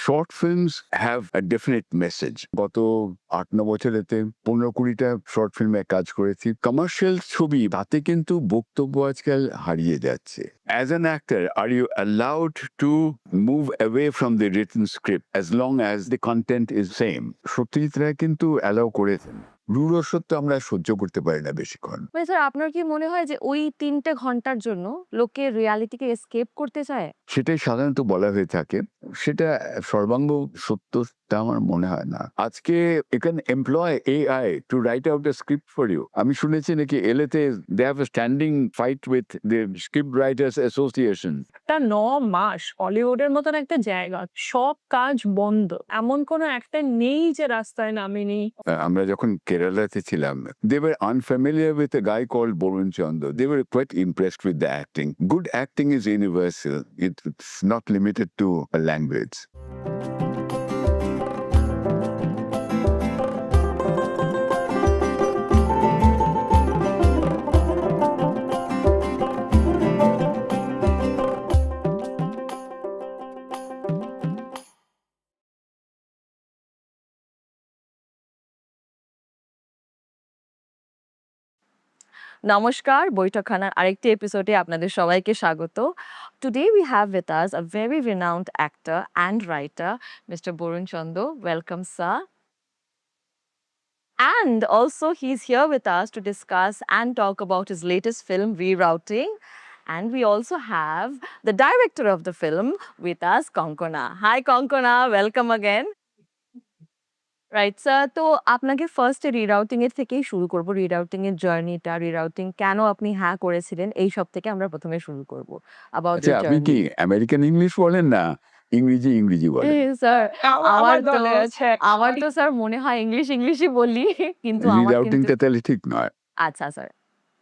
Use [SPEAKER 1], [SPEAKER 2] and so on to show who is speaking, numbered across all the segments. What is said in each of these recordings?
[SPEAKER 1] Short films have a definite message. গত ৮-৯ বছরেতে ১৫-২০টা short ফিল্মে কাজ করেছি। কমার্শিয়াল ছবি তাতে কিন্তু বক্তব্য আজকাল হারিয়ে যাচ্ছে। As an actor are you allowed to move away from the written script as long as the content is same. Satyajit Ray কিন্তু অ্যালাউ করেছেন। রূঢ়সত্য আমরা সহ্য করতে পারি না বেশিক্ষণ।
[SPEAKER 2] মানে স্যার আপনার কি মনে হয় যে ওই ৩ টে ঘন্টার জন্য লোকে রিয়ালিটিকে এসকেপ করতে চায়?
[SPEAKER 1] সেটাই সাধারণত বলা হয়ে থাকে। সেটা সর্বাঙ্গ সত্য তা আমার মনে হয় না। আজকে you can employ AI to write out a script for you. আমি শুনেছি নাকি LA-তে they have a standing fight with the script writers association.
[SPEAKER 3] টা ৯ মাস হলিউডের মতন একটা জায়গা। সব কাজ বন্ধ। এমন কোনো অ্যাক্টর নেই যে রাস্তায় নামেনি।
[SPEAKER 1] আমরা যখন কেরালাতে ছিলাম, they were unfamiliar with a guy called Borun Chandra. They were quite impressed with the acting. Good acting is universal. It's not limited to a language.
[SPEAKER 2] নমস্কার, বৈঠকখানার আরেকটি এপিসোডে আপনাদের সবাইকে স্বাগত। Today we have with us a very renowned actor and writer, Mr. Borun Chandra. Welcome, sir. And also he's here with us to discuss and talk about his latest film, Rerouting. And we also have the director of the film with us, Konkona. Hi, Konkona. Welcome again. Right sir, তো আপনাকে ফার্স্টে রিরাউটিং এর থেকেই শুরু করব। রিরাউটিং এর জার্নিটা, রিরাউটিং কেন আপনি হ্যাঁ করেছিলেন এইসব থেকে আমরা ১ম এ শুরু করব। অ্যাবাউট
[SPEAKER 1] আচ্ছা,
[SPEAKER 2] ইউর
[SPEAKER 1] আপনি
[SPEAKER 2] জার্নি।
[SPEAKER 1] কি আমেরিকান ইংলিশ বলেন না ইংরেজি বলেন?
[SPEAKER 2] স্যার,
[SPEAKER 3] আমার
[SPEAKER 2] আমার তো
[SPEAKER 3] দলে আছে।
[SPEAKER 2] স্যার মনে হয় ইংলিশই বলি। কিন্তু আমার কিন্তু
[SPEAKER 1] রিরাউটিংটা তাহলে ঠিক নয়।
[SPEAKER 2] আচ্ছা স্যার,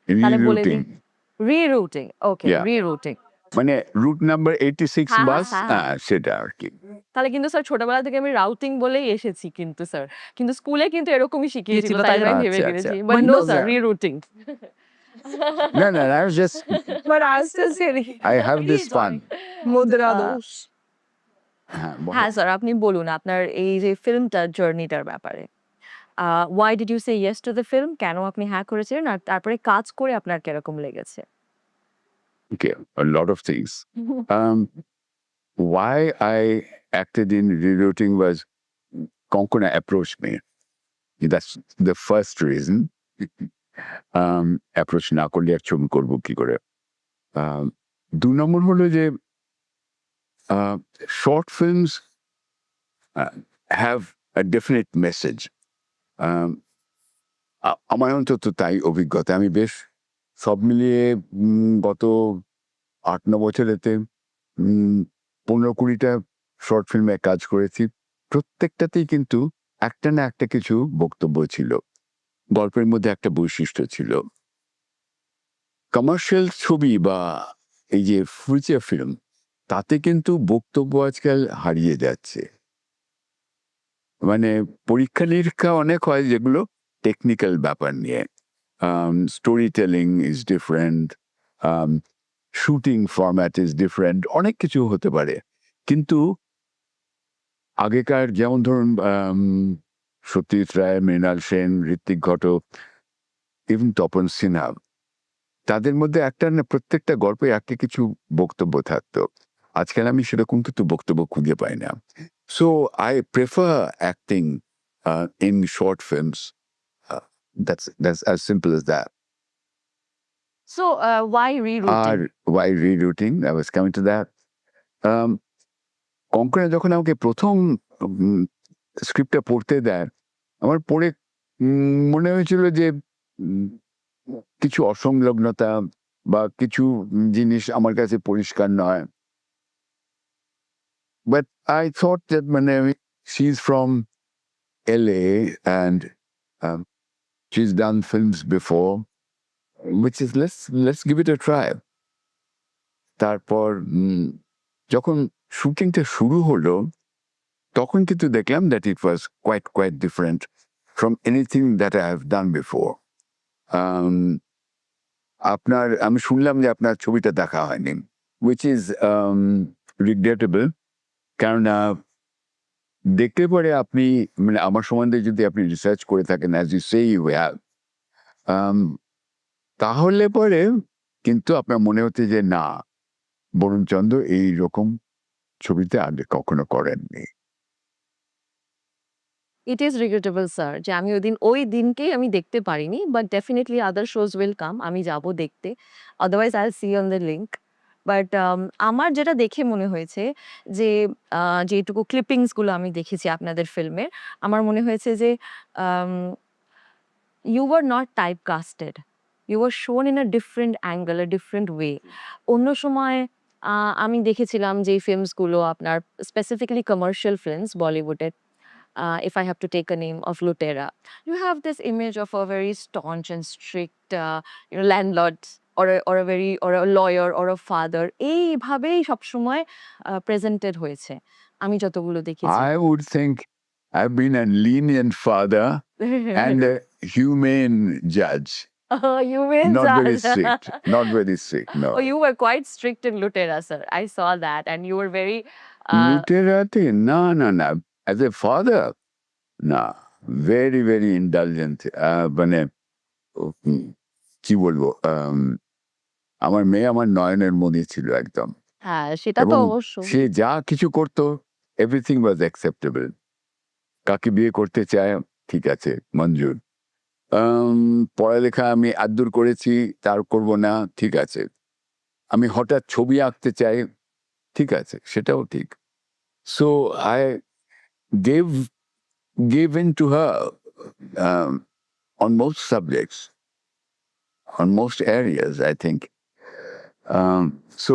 [SPEAKER 2] তাহলে বলে
[SPEAKER 1] রিরুটিং।
[SPEAKER 2] দিন। রিরুটিং, ওকে,
[SPEAKER 1] ইয়া।
[SPEAKER 2] রিরুটিং।
[SPEAKER 1] মানে রুট নাম্বার 86
[SPEAKER 2] হ্যাঁ,
[SPEAKER 1] বাস
[SPEAKER 2] হ্যাঁ।
[SPEAKER 1] সেটা আরকি।
[SPEAKER 2] তাহলে কিন্তু স্যার ছোটবেলা থেকে আমি রাউটিং বলেই এসেছি কিন্তু স্যার। কিন্তু স্কুলে কিন্তু এরকমই শিখিয়েছিল, তাই আমি ভেবে
[SPEAKER 1] আচ্ছা,
[SPEAKER 2] গেছি।
[SPEAKER 1] আচ্ছা।
[SPEAKER 2] বাট নো স্যার,
[SPEAKER 1] না,
[SPEAKER 2] রিরুটিং।
[SPEAKER 1] না, I was just
[SPEAKER 3] বাট আস্তে ধীরে
[SPEAKER 1] I have this fun.
[SPEAKER 3] মুদ্রা
[SPEAKER 2] আ
[SPEAKER 3] দোষ।
[SPEAKER 1] হ্যাঁ, বলো।
[SPEAKER 2] হ্যাঁ, স্যার আপনি বলুন আপনার এই যে ফিল্মটার জার্নিটার ব্যাপারে। why did you say yes to the film? কেন আপনি হ্যাঁ করেছিলেন? আর তারপরে কাজ করে আপনার কিরকম লেগেছে?
[SPEAKER 1] Okay, a lot of things. Um, why I acted in rerouting was Konkona approached me. That's the first reason. Approach না করলে এক ছবি করবো কি করে? ২ নম্বর হলো যে short films have a definite message. আমার অন্তত তাই অভিজ্ঞতা। আমি বেশ সব মিলিয়ে গত ৮-৯ বছরেতে ১৫-২০টা শর্ট ফিল্মে কাজ করেছি। প্রত্যেকটাতেই কিন্তু একটা না একটা কিছু বক্তব্য ছিল। গল্পের মধ্যে একটা বৈশিষ্ট্য ছিল। কমার্শিয়াল ছবি বা এই যে ফিচার ফিল্ম তাতে কিন্তু বক্তব্য আজকাল হারিয়ে যাচ্ছে। মানে পরীক্ষা-নিরীক্ষা অনেক হয় যেগুলো টেকনিক্যাল ব্যাপার নিয়ে। Story telling is different, shooting format is different, অনেক কিছু হতে পারে। কিন্তু আগেকার যেমন ধরুন সত্যজিৎ রায়, মৃণাল সেন, ঋত্বিক ঘটক, ইভেন তপন সিনহা, তাদের মধ্যে একটা না প্রত্যেকটা গল্পে একটা কিছু বক্তব্য থাকতো। আজকাল আমি সেরকম কিন্তু বক্তব্য খুঁজে পাই না। So I prefer acting in short films. That's as simple as that.
[SPEAKER 2] So, why rerouting?
[SPEAKER 1] Why rerouting? I was coming to that. Konkona যখন আমাকে প্রথম স্ক্রিপ্টটা পড়তে দেয়, আমার পড়ে মনে হয়েছিল যে কিছু অসংলগ্নতা বা কিছু জিনিস আমার কাছে পরিষ্কার নয়। But I thought that মানে she's from LA and she's done films before, which is let's give it a try. তারপর যখন শুটিংটা শুরু হলো তখন কিন্তু দেখলাম that it was quite different from anything that I have done before. আমি শুনলাম যে আপনার ছবিটা দেখা হয়নি, which is regrettable. কেননা দেখলে পরে আপনি মানে আমার সম্বন্ধে যদি আপনি রিসার্চ করে থাকেন as you say you have, তাহলে পরে কিন্তু আপনার মনে হচ্ছে যে না, বরুণ চন্দ্র এইরকম ছবিতে আগে কখনো করেননি।
[SPEAKER 2] ইট ইজ রিগ্রেটেবল স্যার যে আমি ওই দিনকেই আমি দেখতে পারিনি, but definitely other shows will come, আমি যাব দেখতে, otherwise I see on the link. But আমার যেটা দেখে মনে হয়েছে যে যেটুকু ক্লিপিংসগুলো আমি দেখেছি আপনাদের ফিল্মের, আমার মনে হয়েছে যে you are not type casted, you are shown in a different angle, a different way. অন্য সময় আমি দেখেছিলাম যে ফিল্মসগুলো আপনার স্পেসিফিক্যালি কমার্শিয়াল ফিল্মস বলিউডের, if I have to take a name of Lutera, you have this image of a very staunch and strict, landlord, or a very or a lawyer or a father. এইভাবেই সবসময় presented হয়েছে আমি যতগুলো দেখেছি।
[SPEAKER 1] I would think I've been a lenient father and a humane judge.
[SPEAKER 2] You mean
[SPEAKER 1] Not very
[SPEAKER 2] that?
[SPEAKER 1] strict. Not very strict, no.
[SPEAKER 2] Oh, you were quite strict in Lutera, sir. I saw that, and you were very.
[SPEAKER 1] Luterate? No, no, no. As a father, no. Very, very indulgent. মানে কি বলবো, আমার মেয়ে আমার নয়নের মনি ছিল একদম।
[SPEAKER 2] হ্যাঁ, সেটা তো
[SPEAKER 1] এবং
[SPEAKER 2] অবশ্য।
[SPEAKER 1] সে যা কিছু করতো এভরিথিং ওয়াজ অ্যাকসেপ্টেবল। কাকে বিয়ে করতে চায় ঠিক আছে, মঞ্জুর। পড়ালেখা আমি আদুর করেছি, তার করব না, ঠিক আছে। আমি হঠাৎ ছবি আঁকতে চাই, ঠিক আছে, সেটাও ঠিক। So I gave in to her on most subjects, on most areas, I think. So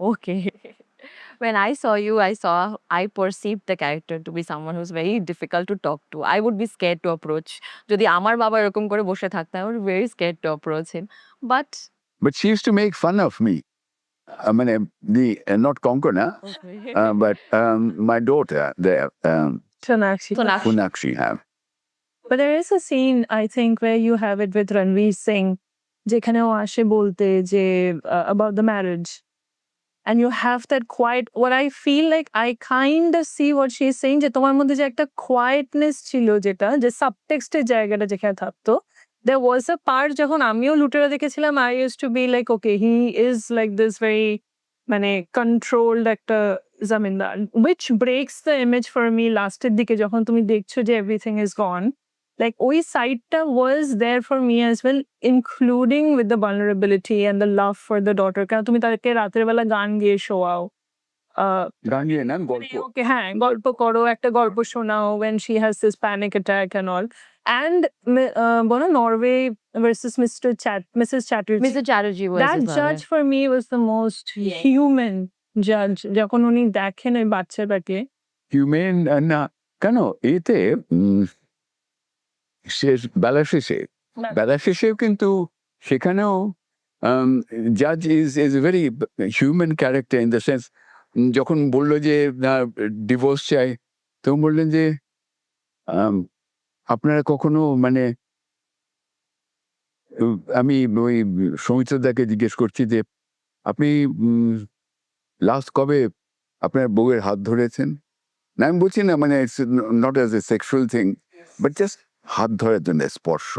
[SPEAKER 2] Okay. When I saw you, I perceived the character to be someone who's very difficult to talk to. I would be scared to approach. যদি আমার বাবা এরকম করে বসে থাকতেন, I would be very scared to approach him. But
[SPEAKER 1] but she used to make fun of me. I mean, not Konkona, but my daughter,
[SPEAKER 3] Sonakshi.
[SPEAKER 1] Funakshi have.
[SPEAKER 3] But there is a scene, I think, where you have it with Ranveer Singh, যেখানে ও আসে বলতে যে about the marriage. And you have that quiet, what I feel like I kind of see what she is saying, যে তোমার মধ্যে যে একটা quietness ছিল, যেটা যে সাবটেক্সটের জায়গাটা যেখানে থাকতো, there was a part যখন আমিও লুটেরা দেখেছিলাম, I used to be like, okay, he is like this very মানে controlled একটা জামিনদার, which breaks the image for me লাস্টের দিকে যখন তুমি দেখছো যে everything is gone. Like ওই সাইডটা was there for me as well, including with the vulnerability and the love for the daughter. কারণ তুমি তাকে রাতের বেলা গান গিয়ে শোয়াও,
[SPEAKER 1] গানিয়ে না গল্প।
[SPEAKER 3] ওকে হ্যাঁ গল্প করো, একটা গল্প শোনাও when she has this panic attack and all. And বলো Norway versus Mrs. Chatterjee.
[SPEAKER 2] Mr. Chatterjee was
[SPEAKER 3] That
[SPEAKER 2] his mother.
[SPEAKER 3] judge for me was the most
[SPEAKER 2] Yes.
[SPEAKER 3] human judge. যখন উনি দেখেন ওই বাচ্চাটাকে,
[SPEAKER 1] হিউম্যান না কেন এতে শেষ বেলা শেষেও কিন্তু সেখানেও জাজ is a very human character in the sense, যখন বললো যে না ডিভোর্স চাই, তখন বললেন যে আপনারা কখনো মানে আমি ওই সৌমিত্রদাকে জিজ্ঞেস করছি যে আপনি লাস্ট কবে আপনার বউয়ের হাত ধরেছেন? না আমি বলছি না মানে it's not as a sexual thing, but just হাত ধরার জন্য স্পর্শ,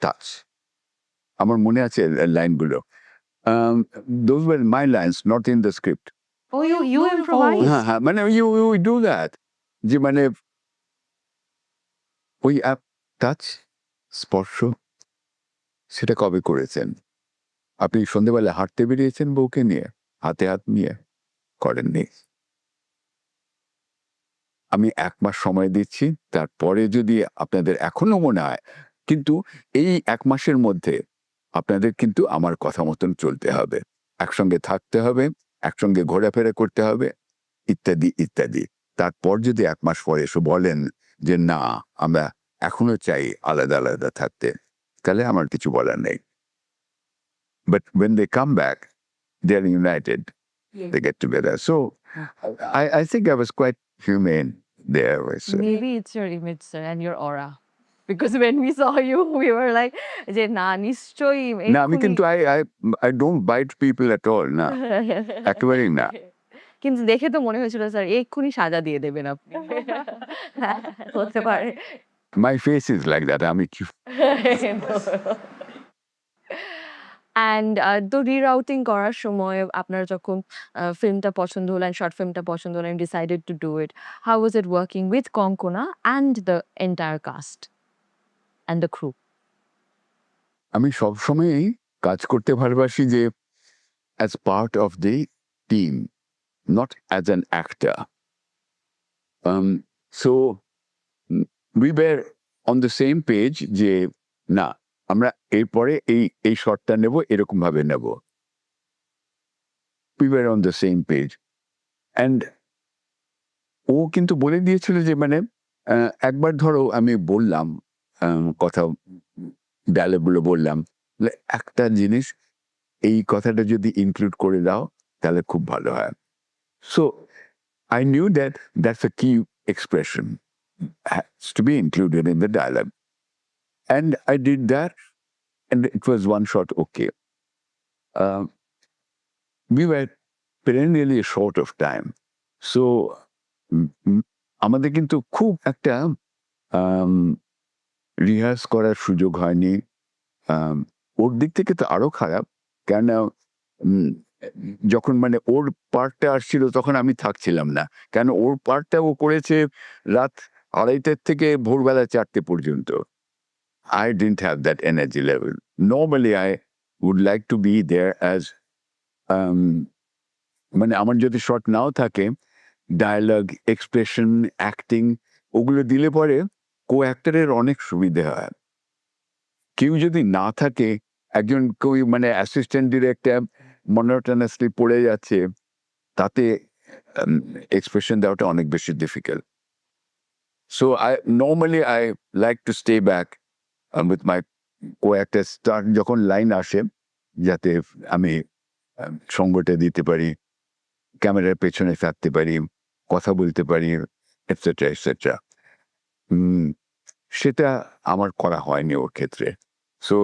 [SPEAKER 1] টাচ। আমার মনে আছে লাইনগুলো, those were my lines, not in the script.
[SPEAKER 2] Oh, you improvised?
[SPEAKER 1] হ্যাঁ হ্যাঁ, মানে ইউ ডু দ্যাট, যে মানে ওই টাচ, স্পর্শ, সেটা কবে করেছেন? আপনি সন্ধ্যেবেলা হাঁটতে বেরিয়েছেন বউকে নিয়ে, হাতে হাত নিয়ে? করেননি। আমি 1 মাস সময় দিচ্ছি, তারপরে যদি আপনাদের এখনো মনে হয়, কিন্তু এই 1 মাসের মধ্যে আপনাদের কিন্তু আমার কথা মতন চলতে হবে, একসঙ্গে থাকতে হবে, একসঙ্গে ঘোরাফেরা করতে হবে, ইত্যাদি ইত্যাদি। তারপর যদি 1 মাস পরে এসে বলেন যে না আমরা এখনো চাই আলাদা আলাদা থাকতে, তাহলে আমার কিছু বলার নেই। But when they come back, they are united. They get together. So I think I was quite humane there. So.
[SPEAKER 2] Maybe it's your image, sir, and your aura. Because when we saw you, we were like, যে না নিশ্চয়ই
[SPEAKER 1] না আমি কিন্তু I don't bite people at all, না, একেবারেই না।
[SPEAKER 2] কিন্তু দেখে তো মনে হয়েছিল স্যার এক্ষুনি সাজা দিয়ে দেবেন আপনি। হ্যাঁ, হতে পারে।
[SPEAKER 1] My face is like that. আমি কি
[SPEAKER 2] অ্যান্ড তো রিরাউটিং করার সময় আপনার যখন ফিল্মটা পছন্দ হলো অ্যান্ড শর্ট ফিল্মটা পছন্দ হলো and decided to do it, how was it working with Konkona and the entire cast and the crew?
[SPEAKER 1] আমি সবসময়ই কাজ করতে ভালোবাসি যে as part of the team, not as an actor. So we were on the same page যে না আমরা এরপরে এই শটটা নেব এরকম ভাবে নেব। We were on the same page and ও কিন্তু বলে দিয়েছিল যে মানে একবার ধরো আমি বললাম কথা ডায়লগগুলো বললাম একটা জিনিস এই কথাটা যদি ইনক্লুড করে দাও তাহলে খুব ভালো হয়। So I knew that that's a key expression has to be included in the dialogue. And I did that and it was one shot okay. We were perennially short of time. So আমাদের কিন্তু খুব একটা rehearse করার সুযোগ হয়নি। ওর দিক থেকে তো আরো খারাপ, কেন যখন মানে ওর পার্টটা আসছিল তখন আমি থাকছিলাম না, কেন ওর পার্টটা ও করেছে রাত 2:30 থেকে ভোরবেলা 4টে পর্যন্ত। I didn't have that energy level. Normally I would like to be there as মানে আমার যদি শট নাও থাকে ডায়ালগ, এক্সপ্রেশন, অ্যাক্টিং ওগুলো দিলে পরে কো অ্যাক্টরের অনেক সুবিধে হয়। কেউ যদি না থাকে, একজন কেউ মানে অ্যাসিস্ট্যান্ট ডিরেক্টর মনোটোনাসলি পড়ে যাচ্ছে, তাতে এক্সপ্রেশন দেওয়াটা অনেক বেশি difficult. So normally I like to stay back with my co actor star যখন লাইন আসে যাতে আমি সঙ্গটা দিতে পারি, ক্যামেরার পেছনে থাকতে পারি, কথা বলতে পারি, এটসেট্রা এটসেট্রা। সেটা আমার করা হয়নি ওর ক্ষেত্রে। So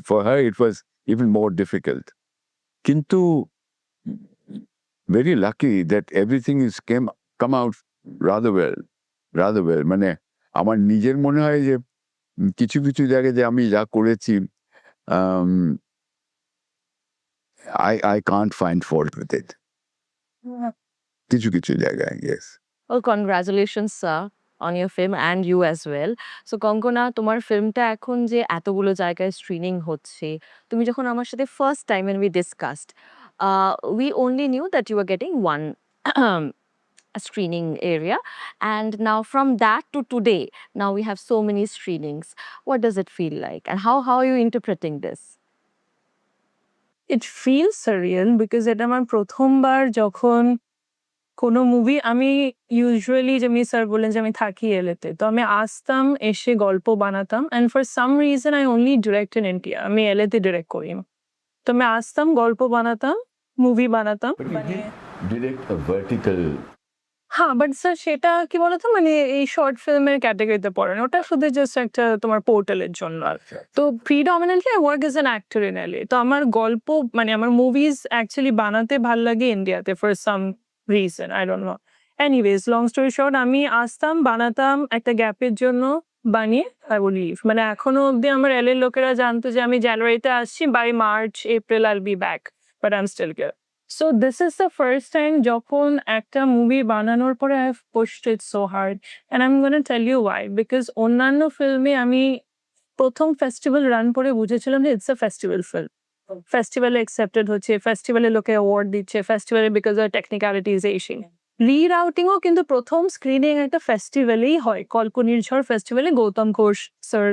[SPEAKER 1] for her it was even more difficult. কিন্তু very lucky that everything is come out rather well. মানে আমার নিজের মনে হয় যে কিছু কিছু জায়গায় যে আমি যা করেছি I can't find fault with it. কিছু কিছু জায়গায়, yes.
[SPEAKER 2] Well, congratulations, sir, on your film and you as well. So, Konkona, তোমার ফিল্মটা এখন যে এতগুলো জায়গায় স্ক্রিনিং হচ্ছে, তুমি যখন আমার সাথে first time when we discussed, we only knew that you were getting one a screening area, and now from that to today, now we have so many screenings. What does it feel like, and how are you interpreting this?
[SPEAKER 3] It feels surreal because এটা আমার প্রথমবার যখন কোনো movie, আমি usually যেমনি sir বললেন যে আমি থাকি এলেতে, তো আমি আসতাম, এসে গল্প বানাতাম, and for some reason I only direct in India, আমি এলেতে ডিরেক্ট করি না। তো আমি আসতাম, গল্প বানাতাম, মুভি বানাতাম।
[SPEAKER 1] Direct a vertical.
[SPEAKER 3] হ্যাঁ, বাট স্যার সেটা কি বলতো মানে এই শর্ট ফিল্মের ক্যাটাগরিতে পড়ে না, ওটা শুধু জাস্ট একটা তোমার পোর্টালের জন্য। তো predominantly I work as an actor in LA. তো আমার গল্প মানে আমার মুভিজ অ্যাকচুয়ালি বানাতে ভাল লাগে ইন্ডিয়াতে for some reason, I don't know. Anyways, long story short, আমি আসতাম, বানাতাম, একটা গ্যাপের জন্য বানিয়ে আই উড লিভ। মানে এখনো অবধি আমার এলএর লোকেরা জানতো যে আমি জানুয়ারিতে আসছি, by March April I'll be back, but I am still here. So this is the first time যখন একটা মুভি বানানোর পরে I have pushed it so hard, and I'm gonna tell you why. Because অন্যান্য ফিল্মে আমি প্রথম festival run করে বুঝেছিলাম যে ইটস আ ফেস্টিভ্যাল ফিল্ম, ফেস্টিভ্যালে অ্যাকসেপ্টেড হচ্ছে, ফেস্টিভ্যালে লোকে অ্যাওয়ার্ড দিচ্ছে, ফেস্টিভ্যালে বিকজ অফ টেকনিক্যালিটিজ এসে। রিরাউটিংও কিন্তু প্রথম স্ক্রিনিং একটা ফেস্টিভ্যালেই হয়, কল্পনির্ঝড় ফেস্টিভ্যালে গৌতম ঘোষ স্যার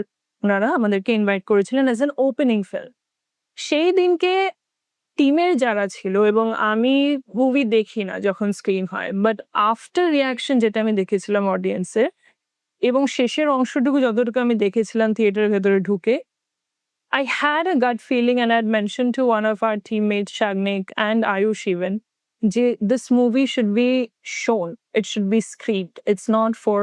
[SPEAKER 3] ওনারা আমাদেরকে ইনভাইট করেছিলেন অ্যাজ অ্যান ওপেনিং ফিল্ম। সেই দিনকে টিমের যারা ছিল, এবং আমি মুভি দেখি না যখন স্ক্রিন হয়, বাট আফটার রিয়াকশন যেটা আমি দেখেছিলাম অডিয়েন্সের, এবং শেষের অংশটুকু যতটুকু আমি দেখেছিলাম থিয়েটারের ভেতরে ঢুকে, I had a gut feeling, and I had mentioned to one of our teammates, Shagnik and Ayush even, যে this movie should be shown, it should be screened. It's not for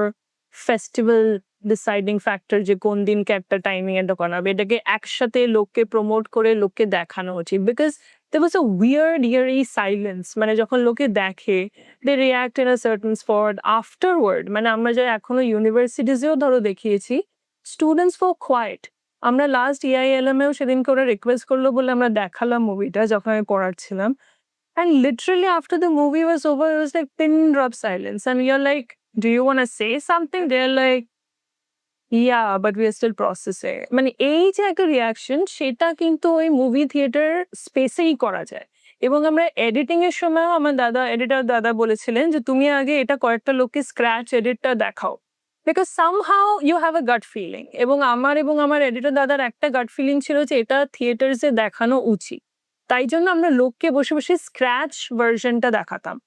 [SPEAKER 3] festival deciding factor যে কোন দিনকে একটা timing এটা করা হবে, এটাকে একসাথে লোককে প্রমোট করে লোককে দেখানো উচিত। Because there was a weird eerie silence মানে যখন লোকে দেখে they react in a certain spot afterward মানে আমরা যারা এখনো ইউনিভার্সিটিজেও ধরো দেখিয়েছি স্টুডেন্টস ফর কোয়াইট আমরা লাস্ট EILM এও সেদিনকে ওরা রিকোয়েস্ট করলো বলে আমরা দেখালাম মুভিটা যখন আমি পড়াচ্ছিলাম and literally after the movie was over it was like pin drop silence and we are like do you want to say something they're like yeah but we are still processing মানে এই যে একটা reaction সেটা কিন্তু ওই movie theatre স্পেসেই করা যায় এবং আমরা এডিটিং এর সময় আমার এডিটর দাদা বলেছিলেন যে তুমি আগে এটা কয়েকটা লোককে স্ক্র্যাচ এডিটটা দেখাও because somehow you have a gut feeling এবং আমার এডিটর দাদার একটা গাট ফিলিং ছিল যে এটা থিয়েটার্সে দেখানো উচিত তাই জন্য আমরা লোককে বসে বসে স্ক্র্যাচ ভার্সনটা দেখাতাম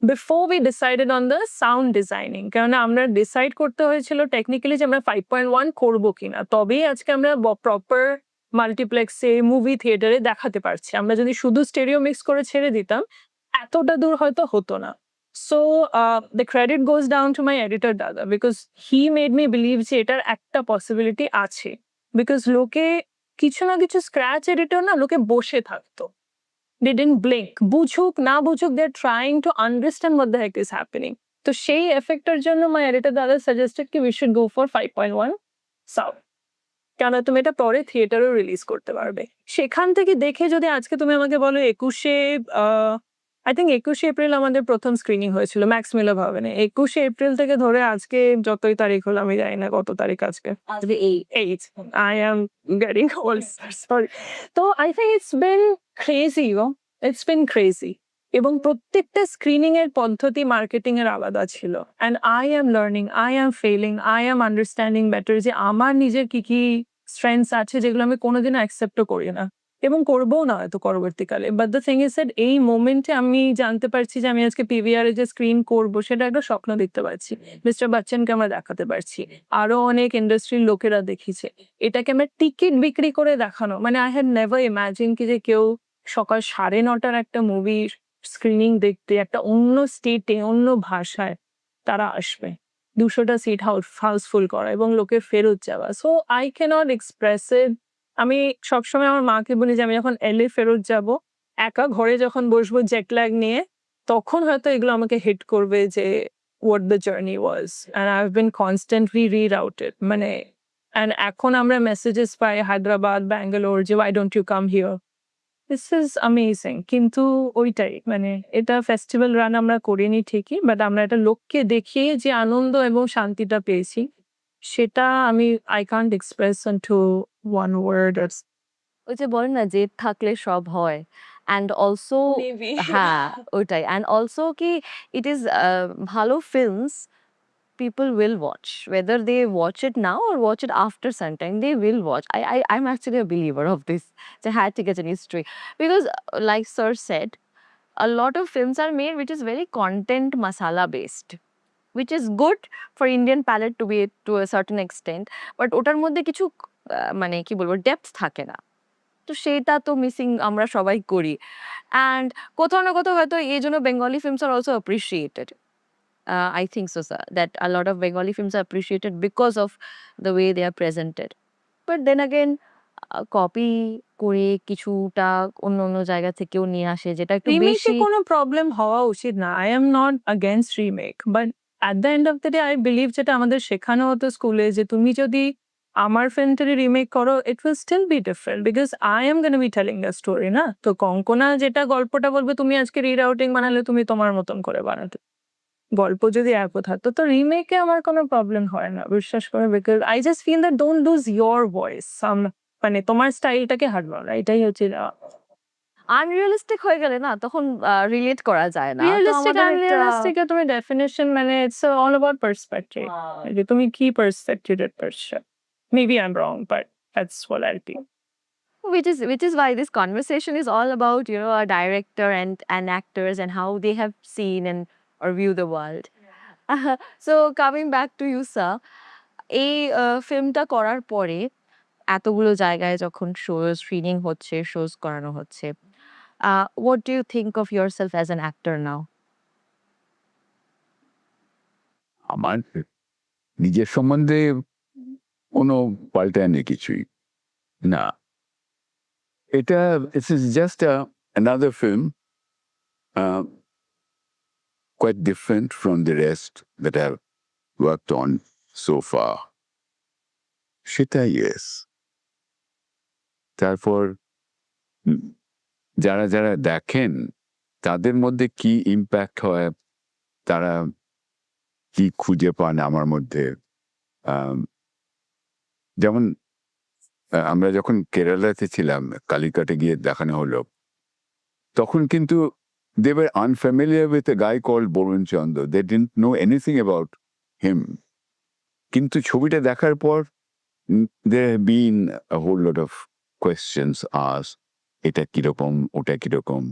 [SPEAKER 3] before we decided on the sound designing কারণ আমরা ডিসাইড করতে হয়েছিল টেকনিক্যালি যে আমরা 5.1 করবো কিনা তবেই আজকে আমরা প্রপার মাল্টিপ্লেক্সে মুভি থিয়েটারে দেখাতে পারছি আমরা যদি শুধু স্টেরিও মিক্স করে ছেড়ে দিতাম এতটা দূর হয়তো হতো না so the credit goes down to my editor দাদা because he made me believe যে এটার একটা পসিবিলিটি আছে বিকজ লোকে কিছু না কিছু স্ক্র্যাচ এডিটর না লোকে বসে থাকতো they didn't blink বুঝুক না বুঝুক they're trying to understand what the heck is happening তো সেই এফেক্টের জন্য my editor দাদা suggested কি we should go for 5.1 sound কেন তুমি এটা পরে থিয়েটারও রিলিজ করতে পারবে সেখান থেকে দেখে যদি আজকে তুমি আমাকে বলো 21 এপ্রিল আমাদের প্রথম স্ক্রিনিং হয়েছিল ম্যাক্স মিলার ভবনে 21 এপ্রিল থেকে ধরে আজকে যতই তারিখ হলো আমি জানি না কত তারিখ আজকে eight I am getting old sorry তো I think it's been crazy it's been crazy এবং প্রত্যেকটা স্ক্রিনিং এর পদ্ধতি মার্কেটিং এর আলাদা ছিল and I am learning I am failing I am understanding better যে আমার নিজের কি কি স্ট্রেংথস আছে যেগুলো আমি কোনোদিনও অ্যাকসেপ্টও করি না এবং করবো না হয়তো পরবর্তীকালে but the thing is that এই মোমেন্টে আমি জানতে পারছি যে আমি আজকে PVR এ যে স্ক্রিন করবো সেটা একটা স্বপ্ন দেখতে পাচ্ছি মিস্টার বচ্চনকে আমরা দেখাতে পারছি আরো অনেক ইন্ডাস্ট্রির লোকেরা দেখিছে এটাকে আমরা টিকিট বিক্রি করে দেখানো মানে আই হ্যাড নেভার ইমাজিন কি যে কেউ সকাল 9:30 একটা মুভির স্ক্রিনিং দেখতে একটা অন্য স্টেটে অন্য ভাষায় তারা আসবে 200টা সিট হাউসফুল করা এবং লোকের ফেরত যাওয়া so I can't express it আমি সবসময় আমার মাকে বলি যে আমি যখন LA ফেরত যাব একা ঘরে যখন বসবো জেট ল্যাগ নিয়ে তখন হয়তো এগুলো আমাকে হিট করবে যে what the journey was and I've been constantly rerouted মানে and এখন আমরা মেসেজেস পাই হায়দ্রাবাদ ব্যাঙ্গালোর যে why don't you come here this is amazing কিন্তু ওইটাই মানে এটা ফেস্টিভ্যাল রান আমরা করিনি ঠিকই বাট আমরা এটা লোককে দেখিয়ে যে আনন্দ এবং শান্তিটা পেয়েছি সেটা আমি I can't express into one word or
[SPEAKER 2] ওই যে বলেন না জেদ থাকলে সব হয় অ্যান্ড অলসো
[SPEAKER 3] maybe
[SPEAKER 2] হ্যাঁ ওইটাই অ্যান্ড অলসো কি ইট ইজ ভালো films people will watch whether they watch it now or watch it after some time they will watch I'm actually a believer of this it's a had to get an history because like sir said a lot of films are made which is very content masala based which is good for Indian palate to be to a certain extent but ওটার মধ্যে কিছু মানে কি বলবো depth থাকে না তো সেটা তো মিসিং আমরা সবাই করি অ্যান্ড কোথাও না কোথাও হয়তো এই জন্য Bengali films are also appreciated I think so, sir, that a lot of Bengali films are appreciated because of the way they are presented. But then again, copy করে কিছুটা অন্য অন্য জায়গা থেকেও নিয়ে আসে যেটা একটু
[SPEAKER 3] রিমেকে
[SPEAKER 2] বেশি
[SPEAKER 3] কোনো প্রবলেম হওয়া উচিত না I am not against remake but at the end of the day I believe যেটা আমাদের শেখানো হতো স্কুলে যে তুমি যদি আমার ফিল্মটারি রিমেক করো it will still be different because I am gonna be telling the story না তো কঙ্কনা যেটা গল্পটা বলবে তুমি আজকে রিরাউটিং বানালে তুমি তোমার মতন করে বানাতে গল্প যদি একও থাকতো তো রিমেকে আমার কোনো প্রবলেম হয় না বিশ্বাস করে because I just feel that don't lose your voice মানে তোমার স্টাইলটাকে হারবা না এটাই হচ্ছে
[SPEAKER 2] আনরিয়ালিস্টিক হয়ে গেলে না তখন রিলেট করা যায় না তো
[SPEAKER 3] রিয়েলিস্টিক
[SPEAKER 2] আমাদের একটা-
[SPEAKER 3] আনরিয়েলিস্টিক এর তুমি ডেফিনেশন মানে ইটস অল অ্যাবাউট পার্সপেক্টিভ যে তুমি কি পার্সপেক্টিভে পারছো maybe I am wrong but that's what I think
[SPEAKER 2] which is why this conversation is all about a director and actors and how they have seen and or view the world so coming back to you sir এই ফিল্মটা করার পরে এতগুলো জায়গায় যখন screening হচ্ছে shows করানো হচ্ছে what do you think of yourself as an actor now
[SPEAKER 1] আমার নিজের সম্বন্ধে কোনো পাল্টায় নেই কিছুই না এটা it's just another film uh, quite different from the rest that I've worked on so far. সেটা yes. তারপর উম, যারা যারা দেখেন তাদের মধ্যে কি ইম্প্যাক্ট হয়, তারা কি খুঁজে পান আমার মধ্যে। আম, যেমন আমরা যখন কেরালাতে ছিলাম, কালিকাটে গিয়ে দেখানো হলো, তখন কিন্তু they were unfamiliar with a guy called Borun Chandra. They didn't know anything about him. কিন্তু ছবিটা দেখার পর there have been a whole lot of questions asked. এটা কিরকম, ওটা কিরকম,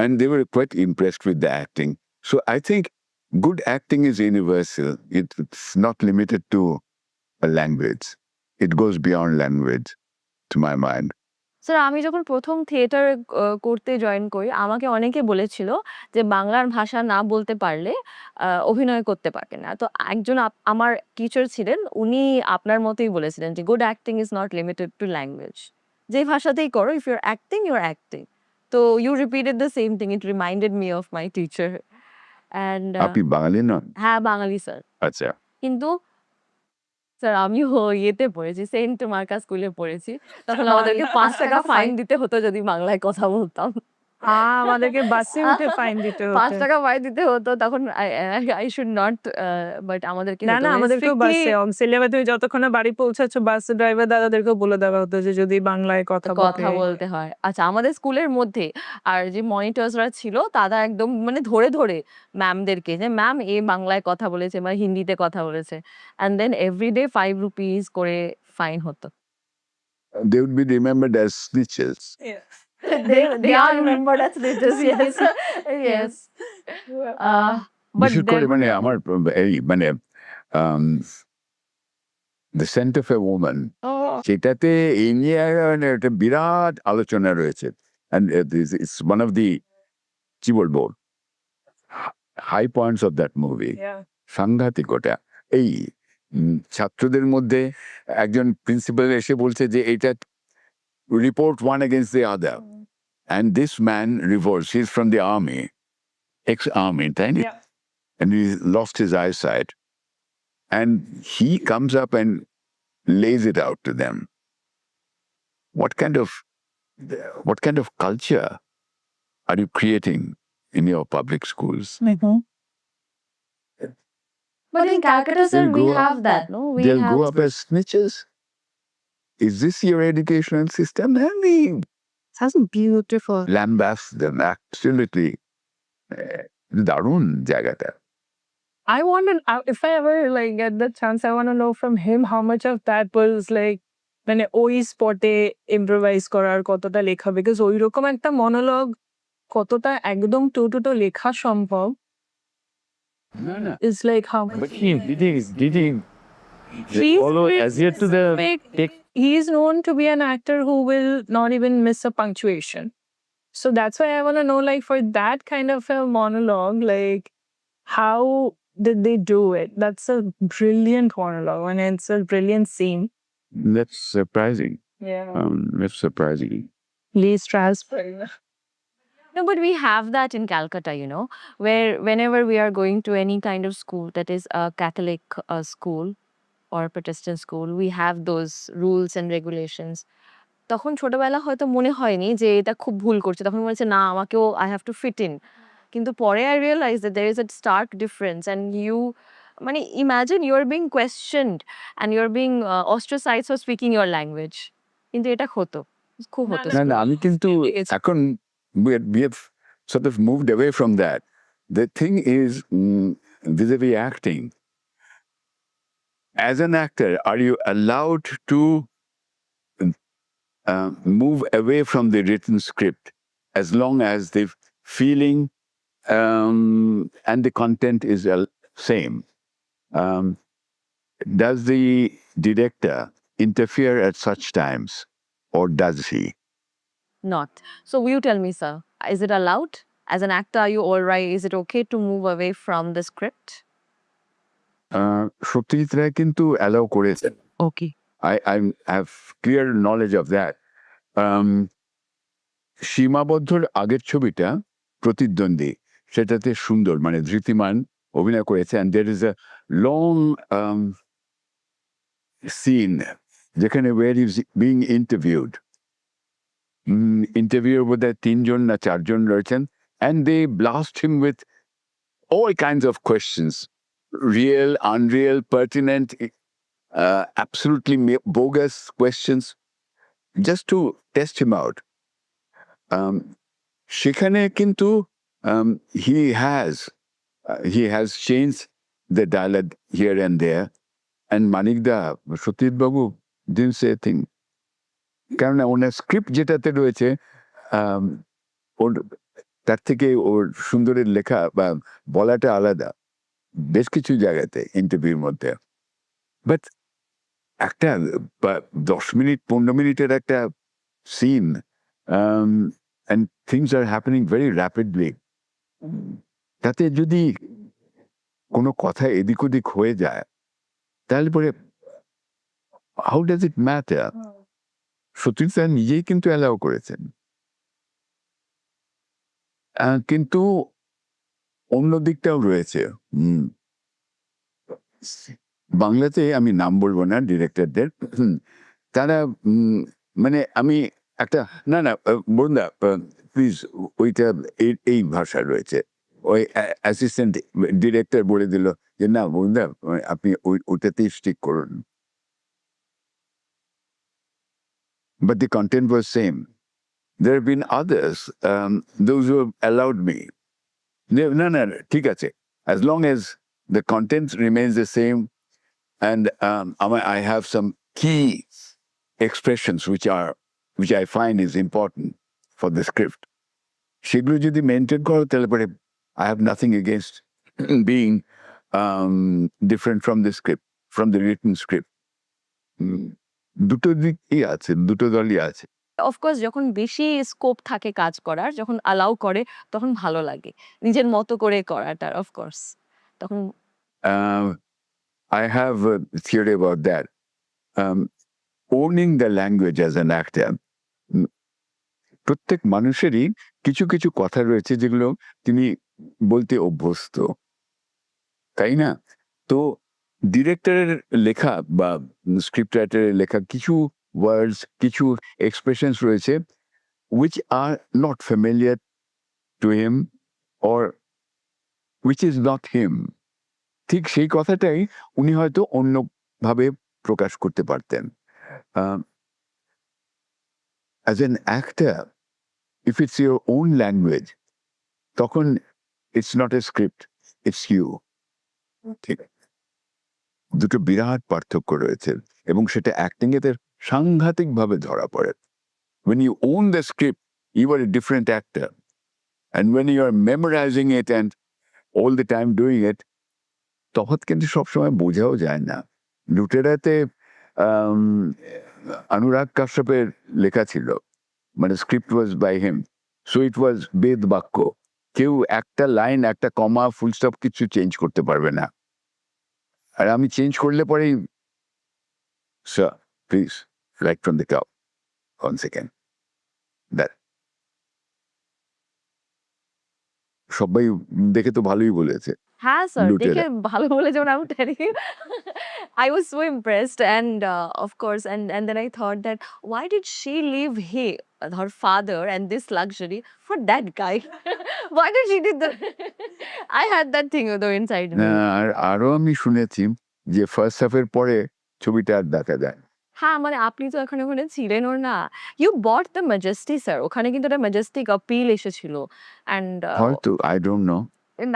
[SPEAKER 1] and they were quite impressed with the acting. So I think good acting is universal. It's not limited to a language. It goes beyond language, to my mind.
[SPEAKER 2] Sir আমি যখন প্রথম theatre করতে join করি আমাকে অনেকে বলেছিল যে বাংলার ভাষা না বলতে পারলে অভিনয় করতে পারবে না। তো একজন আমার টিচার ছিলেন, উনি আপনার মতোই বলেছিলেন যে good acting is not limited to language, যে ভাষাতেই করো, if your acting your acting. তো you repeated the same thing, it reminded me of my teacher. And
[SPEAKER 1] আপনি বাঙালি নন?
[SPEAKER 2] হ্যাঁ বাঙালি স্যার,
[SPEAKER 1] আচ্ছা।
[SPEAKER 2] কিন্তু স্যার আমিও ইয়েতে পড়েছি, সেন্ট মার্কাস স্কুলে পড়েছি। তখন আমাদেরকে ৫ টাকা ফাইন দিতে হতো যদি বাংলায় কথা বলতাম।
[SPEAKER 3] আমাদেরকে বাসে উঠে ফাইন দিতে
[SPEAKER 2] ৫
[SPEAKER 3] হতো।
[SPEAKER 2] টাকা ফাইন দিতে হতো তখন। আই শুড নট, বাট আমাদেরকে
[SPEAKER 3] না
[SPEAKER 2] হতো
[SPEAKER 3] না,
[SPEAKER 2] মানে
[SPEAKER 3] আমাদেরকেও
[SPEAKER 2] strictly
[SPEAKER 3] বাসে অক্সিলিয়ামে তুমি যতক্ষণ না বাড়ি পৌঁছাচ্ছ বাস ড্রাইভার দাদাদেরকেও বলে দেওয়া হতো যে যদি বাংলায় কথা
[SPEAKER 2] কথা বলতে হয়। আচ্ছা আমাদের স্কুলের মধ্যে আর যে মনিটরসরা ছিল তারা একদম মানে ধরে ধরে ম্যামদেরকে, যে ম্যাম এ বাংলায় কথা বলেছে বা হিন্দিতে কথা বলেছে, অ্যান্ড দেন এভরিডে 5 রুপিস করে ফাইন হতো।
[SPEAKER 1] They would be remembered as snitches.
[SPEAKER 2] they are remembered as leaders, yes. Yes. But
[SPEAKER 1] বিশেষ করে
[SPEAKER 2] then
[SPEAKER 1] মানে আমার এই মানে the scent of a woman, সেটাতে এই নিয়ে মানে একটা বিরাট আলোচনা রয়েছে। And it's one of the কি বলবো high points of that movie. সাংঘাতিক ওটা। এই ছাত্রদের মধ্যে একজন প্রিন্সিপাল এসে বলছে যে এটা report one against the other, and this man revolts. He's from the army, ex-army, তাই না? And he lost his eyesight, and he comes up and lays it out to them. What kind of culture are you creating in your public schools?
[SPEAKER 2] But in Calcutta, sir,
[SPEAKER 1] They'll
[SPEAKER 2] we
[SPEAKER 1] grow
[SPEAKER 2] have that, no? We
[SPEAKER 1] They'll
[SPEAKER 2] have
[SPEAKER 1] grow up as snitches. Is this your educational system? I mean,
[SPEAKER 3] That's beautiful.
[SPEAKER 1] lambast them, absolutely. দারুণ জায়গাটা।
[SPEAKER 3] I want to, if I ever like get the chance, I want to know from him how much of that was like মানে ওই স্পটে improvise করার কতটা লেখা, because ওই রকম একটা মনোলগ কতটা একদম টুটুটো লেখা সম্ভব
[SPEAKER 1] না না,
[SPEAKER 3] is like how
[SPEAKER 1] but did he
[SPEAKER 3] He's
[SPEAKER 1] follow
[SPEAKER 3] very
[SPEAKER 1] adhere to the
[SPEAKER 3] specific. He's known to be an actor who will not even miss a punctuation. So that's why I want to know, like, for that kind of a monologue, like, how did they do it? That's a brilliant monologue and it's a brilliant scene.
[SPEAKER 1] That's surprising.
[SPEAKER 3] Yeah.
[SPEAKER 1] That's surprising.
[SPEAKER 3] Lee Strasberg.
[SPEAKER 2] No, but we have that in Calcutta, you know, where whenever we are going to any kind of school that is a Catholic school or Protestant school, we have those rules and regulations. তখন ছোটবেলা হয়তো মনে হয়নি যে এটা খুব ভুল করছে, তখন মনে হচ্ছে না আমাকেও I have to fit in. কিন্তু পরে I realise that there is a stark difference and you মানে imagine you are being questioned and you are being ostracised for speaking your language. কিন্তু এটা হতো, খুব হতো।
[SPEAKER 1] না না, আমি কিন্তু এখন we have sort of moved away from that. The thing is, vis-a-vis acting, as an actor, are you allowed to move away from the written script as long as the feeling and the content is same? Does the director interfere at such times, or does he?
[SPEAKER 2] Not. So you tell me, sir, is it allowed? As an actor, are you all right? Is it okay to move away from the script?
[SPEAKER 1] Satyajit Ray কিন্তু allow করেছেন।
[SPEAKER 2] Okay.
[SPEAKER 1] I have clear knowledge of that. সীমাবদ্ধর আগের ছবিটা প্রতিদ্বন্দ্বী, সেটাতে সুন্দর মানে ধৃতিমান অভিনয় করেছে, and there is a long scene যেখানে ওয়ার ইজ বিং ইন্টারভিউড, ইন্টারভিউর বোধহয় 3 জন না 4 জন রয়েছেন, and they blast him with all kinds of questions, real, unreal, pertinent, absolutely bogus questions, just to test him out. সেখানে কিন্তু he has changed the dialogue here and there, and Manikda, Satish Babu didn't say a thing. কারণ ওনার script যেটাতে রয়েছে ওর তার থেকে ওর সুন্দরের লেখা বা বলাটা আলাদা বেশ কিছু জায়গাতে ইন্টারভিউর মধ্যে। বাট একটা 10 মিনিট 15 মিনিটের একটা scene, and things are happening very rapidly, তাতে যদি কোনো কথা এদিক ওদিক হয়ে যায় তাহলে পরে how does it matter? Satish sir নিজেই কিন্তু অ্যালাউ করেছেন। কিন্তু অন্য দিকটাও রয়েছে। বাংলাতে আমি নাম বলবো না ডিরেক্টরদের, তারা মানে আমি একটা না না বরুণদা প্লিজ, ওইটা এই ভাষা রয়েছে। ওই অ্যাসিস্ট্যান্ট ডিরেক্টর বলে দিল যে না বরুণদা আপনি ওইটাতেই স্টিক করুন, but the content was same. There have been others, those who have allowed me. No, ঠিক আছে. As long as the content remains the same, and I have some key expressions which I find is important for the script. সেগুলো যদি maintain করো তাহলে পরে I have nothing against being different from the script, from the written script. দুটো দিকই আছে, দুটো দলই আছে।
[SPEAKER 2] অফকোর্স যখন বেশি স্কোপ থাকে কাজ করার, যখন অ্যালাউ করে তখন ভালো লাগে নিজের মতো করে করাটা, অফকোর্স তখন
[SPEAKER 1] I have a theory about that. Owning the language as an actor, প্রত্যেক মানুষেরই কিছু কিছু কথা রয়েছে যেগুলো তিনি বলতে অভ্যস্ত, তাই না? তো ডিরেক্টরের লেখা বা স্ক্রিপ্ট রাইটারের লেখা কিছু ওয়ার্ডস, কিছু এক্সপ্রেশনস রয়েছে which are not familiar to him or which is not him. ঠিক সেই কথাটাই উনি হয়তো অন্যভাবে প্রকাশ করতে পারতেন। As an actor, if it's your own language, তখন it's not a script, it's you. ঠিক, দুটো বিরাট পার্থক্য রয়েছে এবং সেটা অ্যাক্টিং এতে সাংঘাতিকভাবে ধরা পড়ে। When you own the script, you are a different actor, and when you are memorizing it and all the time doing it, তখন কিন্তু সবসময় বোঝাও যায় না। লুটেরাতে অনুরাগ কাশ্যপের লেখা ছিল, মানে script was by him, so it was বেদ বাক্য, কেউ একটা লাইন, একটা কমা, ফুল স্টপ কিছু চেঞ্জ করতে পারবে না। আর আমি চেঞ্জ করলে পরেই sir please write from the top, 1 second, that. সবাই দেখে তো ভালোই বলেছে।
[SPEAKER 2] হ্যাঁ স্যার,
[SPEAKER 1] লুটেরা।
[SPEAKER 2] দেখে ভালো বলে যেমন আমি টেরি I was so impressed, and of course, and then I thought that why did she leave her father and this luxury for that guy? Why did she did that? I had that thing though inside me.
[SPEAKER 1] আর আরো আমি শুনেছি যে first হাফের পরে ছবিটা আর দেখা যায় না।
[SPEAKER 2] হ্যাঁ, মানে আপনি তো ওখানে ছিলেন ওর না। You bought the Majesty sir, ওখানে কিন্তু একটা Majestic appeal এসেছিল, and
[SPEAKER 1] হয়তো আই ডোন্ট নো,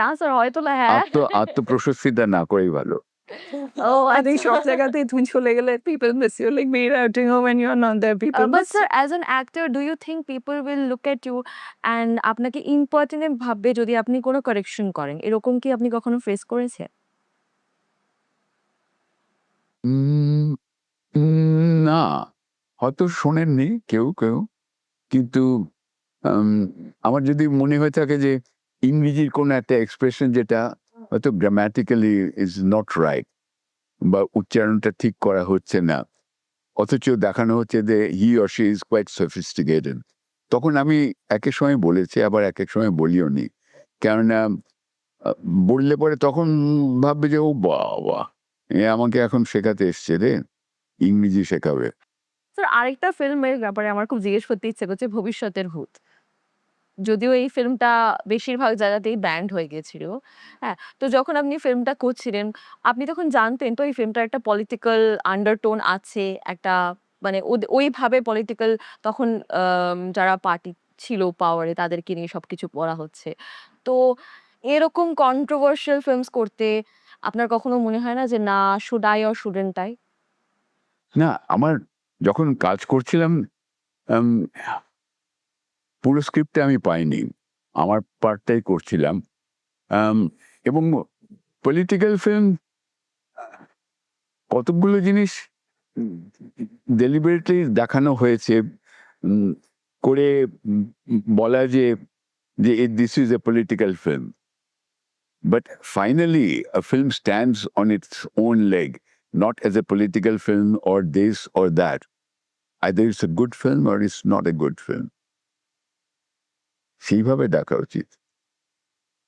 [SPEAKER 2] না স্যার হয়তো না, হ্যাঁ।
[SPEAKER 1] আত্মপ্রশস্তিটা না করেই ভালো।
[SPEAKER 3] Oh, I think সব জায়গাতেই তুমি চলে গেলে people miss you, like me outing or when you're not there, people
[SPEAKER 2] But
[SPEAKER 3] miss
[SPEAKER 2] sir, as an actor, do you think people will look at you and আপনাকে impertinent ভাববে যদি আপনি কোনো correction করেন? এরকম কি আপনি কখনো ফেস করেছেন?
[SPEAKER 1] না, হয়তো শোনেননি কেউ কেউ, কিন্তু আমার যদি মনে হয়ে থাকে যে ইংরেজির কোনো একটা এক্সপ্রেশন যেটা হয়তো গ্রামাটিক্যালি ইজ নট রাইট বা উচ্চারণটা ঠিক করা হচ্ছে না, অথচ দেখানো হচ্ছে যে he or she is quite sophisticated, তখন আমি একেক সময় বলেছি, আবার একেক সময় বলিও নি। কেননা বললে পরে তখন ভাববে যে, "ও বাবা! এ আমাকে এখন শেখাতে এসছে রে, ইংরেজি শেখাবে।"
[SPEAKER 2] স্যার আরেকটা ফিল্মের ব্যাপারে আমার খুব জিজ্ঞেস করতে ইচ্ছে করছে, 'ভবিষ্যতের ভূত'। যদিও এই ফিল্মটা বেশিরভাগ জায়গাতেই ব্যান্ড হয়ে গিয়েছিল। হ্যাঁ? তো যখন আপনি ফিল্মটা করছিলেন, আপনি তখন জানতেন তো এই ফিল্মটার একটা পলিটিক্যাল আন্ডারটোন আছে, একটা মানে ওইভাবে পলিটিক্যাল তখন যারা পার্টি ছিল পাওয়ারে তাদেরকে নিয়ে সবকিছু করা হচ্ছে। তো এরকম কন্ট্রোভার্সিয়াল ফিল্মস করতে আপনার কখনো মনে হয় না যে না should I or shouldn't I?
[SPEAKER 1] না, আমার যখন কাজ করছিলাম আম পুরো স্ক্রিপ্টটা আমি পাইনি। আমার পার্টটাই করছিলাম। আম এবং পলিটিক্যাল ফিল্ম কতকগুলো জিনিস ডেলিবারেটলি দেখানো হয়েছে উম করে বলা যে this is a political film. But finally, a film stands on its own leg, not as a political film or this or that. Either it's a good film or it's not a good film. সেইভাবে দেখা উচিত।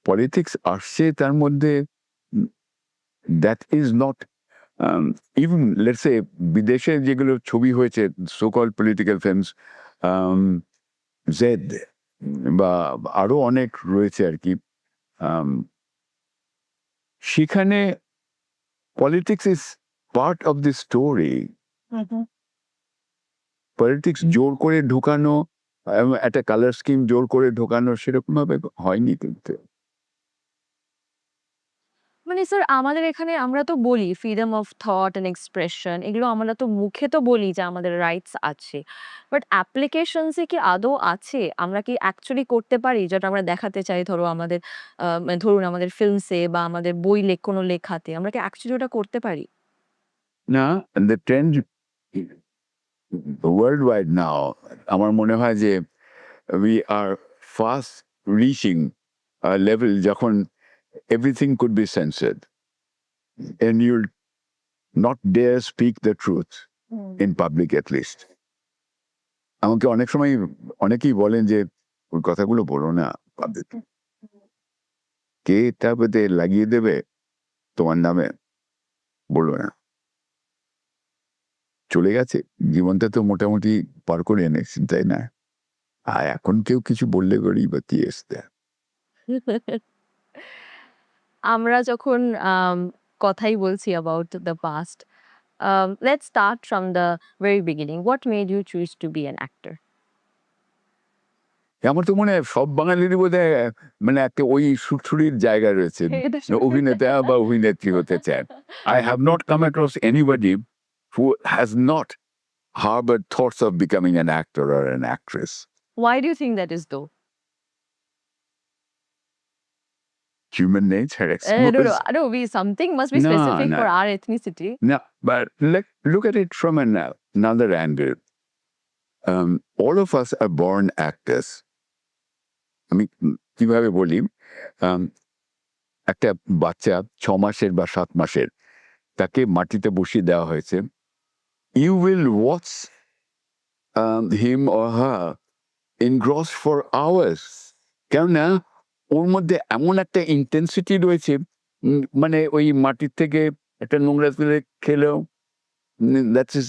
[SPEAKER 1] Politics আসছে তার মধ্যে that is not even let's say বিদেশে যেগুলো ছবি হয়েছে so called political films Z বা আরো অনেক রয়েছে আর কি সেখানে politics is part of the story politics জোর করে ঢুকানো একটা কালার স্কিম জোর করে ঢোকানো সেরকম ভাবে হয়নি কিন্তু
[SPEAKER 2] মানে স্যার আমাদের এখানে আমরা তো বলি freedom of thought and expression এগুলো আমরা তো মুখে তো বলি যে আমাদের রাইটস আছে। বাট অ্যাপ্লিকেশনস এ কি আদৌ আছে? আমরা কি অ্যাকচুয়ালি করতে পারি যেটা আমরা দেখাতে চাই ধরো আমাদের মানে ধরুন আমাদের ফিল্মসে বা আমাদের বই কোনো লেখাতে আমরা কি অ্যাকচুয়ালি ওটা করতে পারি?
[SPEAKER 1] না the trend world wide now আমার মনে হয় যে we are fast reaching level যখন everything could be censored and you'll not dare speak the truth in public at least আমাকে অনেক সময় অনেকেই বলেন যে ওই কথাগুলো বলো না পাবলিক কে তার প্রতি লাগিয়ে দেবে তোমার নামে বললো না চলে গেছে জীবনটা তো মোটামুটি পার করে এনেছি তাই না আর এখন কেউ কিছু বললে করেই বা কি আসতে
[SPEAKER 2] আমরা যখন কথাই বলছি about the past, let's start from the very beginning. What made you choose to be an actor?
[SPEAKER 1] আমার তো মনে হয় সব বাঙালিরই বোধ হয় মানে একটা ওই সুরসুরির জায়গা রয়েছে
[SPEAKER 2] এটা
[SPEAKER 1] অভিনেতা বা অভিনেত্রী হতে চান I have not come across anybody who has not harbored thoughts of becoming an actor or an actress.
[SPEAKER 2] Why do you think that is though?
[SPEAKER 1] Human nature, I
[SPEAKER 2] No,
[SPEAKER 1] suppose.
[SPEAKER 2] no, something must be
[SPEAKER 1] No,
[SPEAKER 2] specific
[SPEAKER 1] no.
[SPEAKER 2] for our ethnicity.
[SPEAKER 1] No, but look at it from another angle. All of us are born actors. আমি কিভাবে বলি একটা বাচ্চা 6 মাসের বা 7 মাসের তাকে মাটিতে বসিয়ে দেওয়া হয়েছে you will watch him or her engrossed for hours কেননা ওর মধ্যে এমন একটা ইন্টেন্সিটি রয়েছে মানে ওই মাটির থেকে একটা নোংরা তুলে খেলেও that's is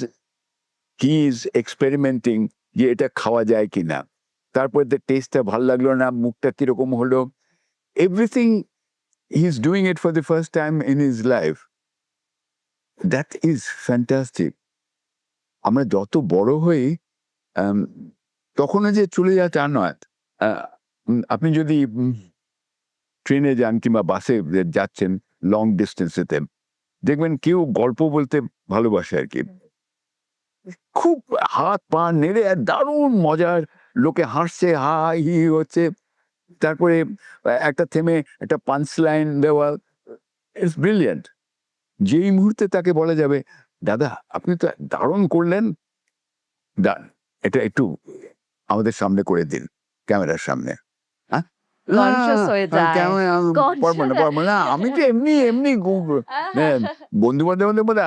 [SPEAKER 1] he is experimenting যে এটা খাওয়া যায় কিনা তারপর টেস্টটা ভালো লাগলো না মুখটা কিরকম হলো everything he is doing it for the first time in his life that is fantastic আমরা যত বড় হই তখনও যে চলে যায় তা নয় আপনি যদি ট্রেনে যান কিংবা বাসে যাচ্ছেন লং ডিস্টেন্সেতে দেখবেন কেউ গল্প বলতে ভালোবাসে আর কি খুব হাত পা নেড়ে দারুণ মজার লোকে হাসছে হা হি হচ্ছে তারপরে একটা থেমে একটা পাঞ্চ লাইন দেওয়া ইটস ব্রিলিয়েন্ট যেই মুহূর্তে তাকে বলা যাবে দাদা আপনি তো দারুণ করলেন এটা একটু আমাদের সামনে করে দিন ক্যামেরার সামনে
[SPEAKER 2] Conscious হয়ে যায়।
[SPEAKER 1] পারবো না আমি তো এমনি এমনি বন্ধু বান্ধবের মধ্যে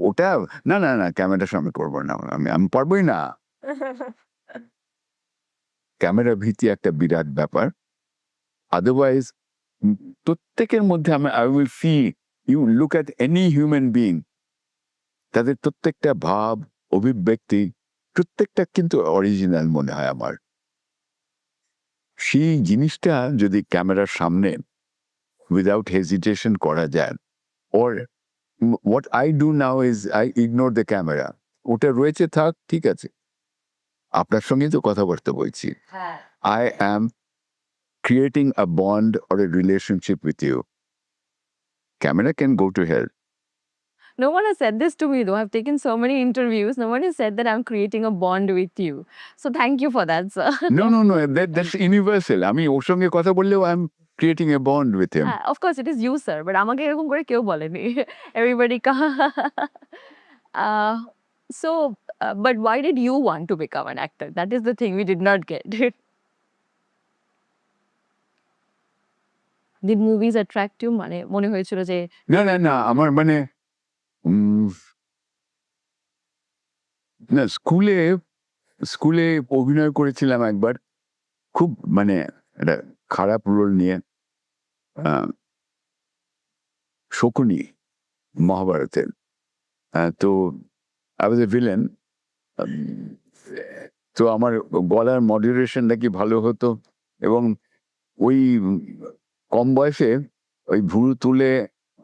[SPEAKER 1] ওটা না না না ক্যামেরার সামনে করবো না আমি পারবোই না ক্যামেরা ভীতি একটা বিরাট ব্যাপার। আদারওয়াইজ প্রত্যেকের মধ্যে I will see, you look at any human being, তাদের প্রত্যেকটা ভাব, অভিব্যক্তি প্রত্যেকটা কিন্তু অরিজিনাল মনে হয় আমার। সেই জিনিসটা যদি ক্যামেরার সামনে উইদাউট হেজিটেশন করা যায়, or what I do now is I ignore the camera. ওটা রয়েছে থাক, ঠিক আছে, আপনার সঙ্গে তো কথাবার্তা বলছি। I am creating a bond or a relationship with you. Camera can go to hell.
[SPEAKER 2] No one has said this to me though. I've taken so many interviews. No one has said that I'm creating a bond with you. So thank you for that, sir.
[SPEAKER 1] No, that's universal. আমি ওর সঙ্গে কথা বললেও I'm creating a bond with him.
[SPEAKER 2] Of course, it is you, sir. But আমাকে এরকম করে কেউ বলেনি। Everybody so, but why did you want to become an actor? That is the thing we did not get. Did movies attract you? মানে মনে হয়েছিল যে
[SPEAKER 1] না আমার মানে না, স্কুলে অভিনয় করেছিলাম একবার, খুব মানে একটা খারাপ রোল নিয়ে, শকুনি মহাভারতের। তো আই ওয়াজ এ ভিলেন। তো আমার গলার মডুলেশনটা কি ভালো হতো, এবং ওই কম বয়সে ওই ভুরু তুলে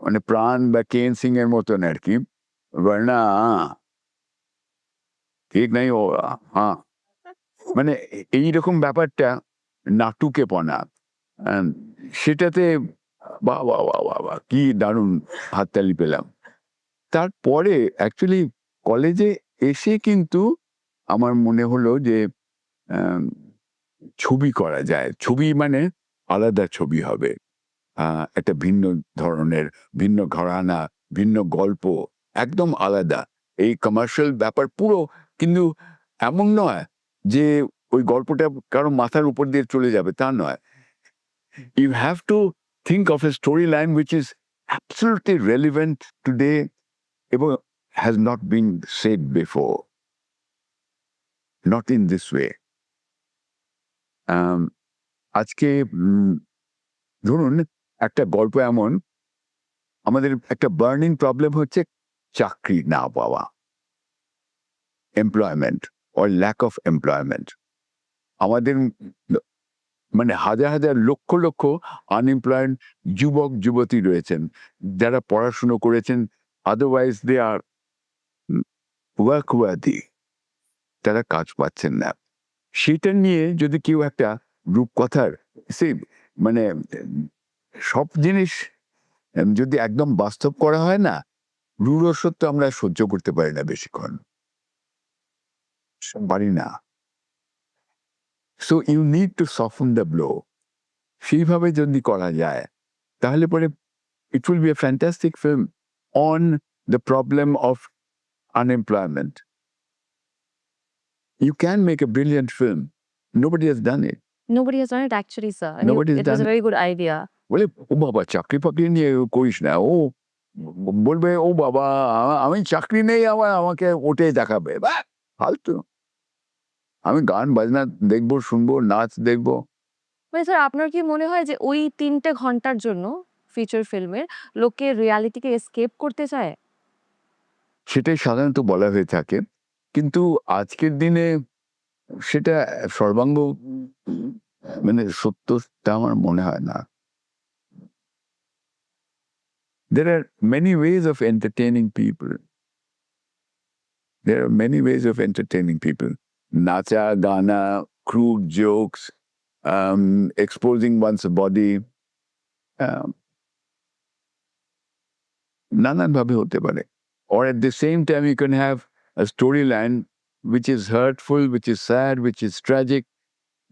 [SPEAKER 1] মানে প্রাণ বা কেন সিং এর মতন আর কি, বর্ণা ঠিক নাই ও, হ্যাঁ, মানে এইরকম ব্যাপারটা নাটুকেপনা, সেটাতে বাহ কি দারুণ হাততালি পেলাম। তারপরে অ্যাকচুয়ালি কলেজে এসে কিন্তু আমার মনে হলো যে ছবি করা যায়, ছবি মানে আলাদা ছবি হবে, একটা ভিন্ন ধরনের, ভিন্ন ঘরানা, ভিন্ন গল্প, একদম আলাদা। এই কমার্শিয়াল ব্যাপার পুরো, কিন্তু এমন নয় যে ওই গল্পটা কারো মাথার উপর দিয়ে চলে যাবে, তা নয়। You have to think of a storyline which is absolutely relevant today এবং has not been said before, not in this way. আজকে ধরুন একটা গল্প এমন, আমাদের একটা বার্নিং প্রবলেম হচ্ছে চাকরি না পাওয়া, employment or lack of employment. আমাদের মানে হাজার লক্ষ আনএমপ্লয়েড যুবক যুবতী রয়েছেন যারা পড়াশুনো করেছেন, otherwise they are work worthy, তারা কাজ পাচ্ছেন না। সেটা নিয়ে যদি কেউ একটা রূপকথার, সে মানে সব জিনিস যদি একদম বাস্তব করা হয় না, রূঢ় সত্য আমরা সহ্য করতে পারি না বেশিক্ষণ, পারি না। So you need to soft the blow. সেইভাবে যদি করা যায় তাহলে পরে it will be a fantastic film on the problem of unemployment. You can make a brilliant film. Nobody has done it.
[SPEAKER 2] nobody has done it actually, sir. And
[SPEAKER 1] Nobody has
[SPEAKER 2] it was
[SPEAKER 1] done
[SPEAKER 2] a very good idea.
[SPEAKER 1] বলে ও বাবা চাকরি ফাকরি নিয়ে করিস না, ও বলবে ও বাবা আমি চাকরি নেই, আমাকে ওটে দেখাবে, বা ফালতু। আমি গান বাজনা দেখবো, শুনবো, নাচ দেখবো।
[SPEAKER 2] মানে স্যার আপনার কি মনে হয় যে ওই 3টে ঘন্টার জন্য ফিচার ফিল্মের লোকে রিয়ালিটিকে এসকেপ করতে চায়?
[SPEAKER 1] সেটাই সাধারণত বলা হয়ে থাকে, কিন্তু আজকের দিনে সেটা সর্বাঙ্গ মানে সত্যটা আমার মনে হয় না। There are many ways of entertaining people. There are many ways of entertaining people. Nacha, Gana, crude jokes, exposing one's body. নানান ভাবে হতে পারে। Or at the same time you can have a storyline which is hurtful, which is sad, which is tragic,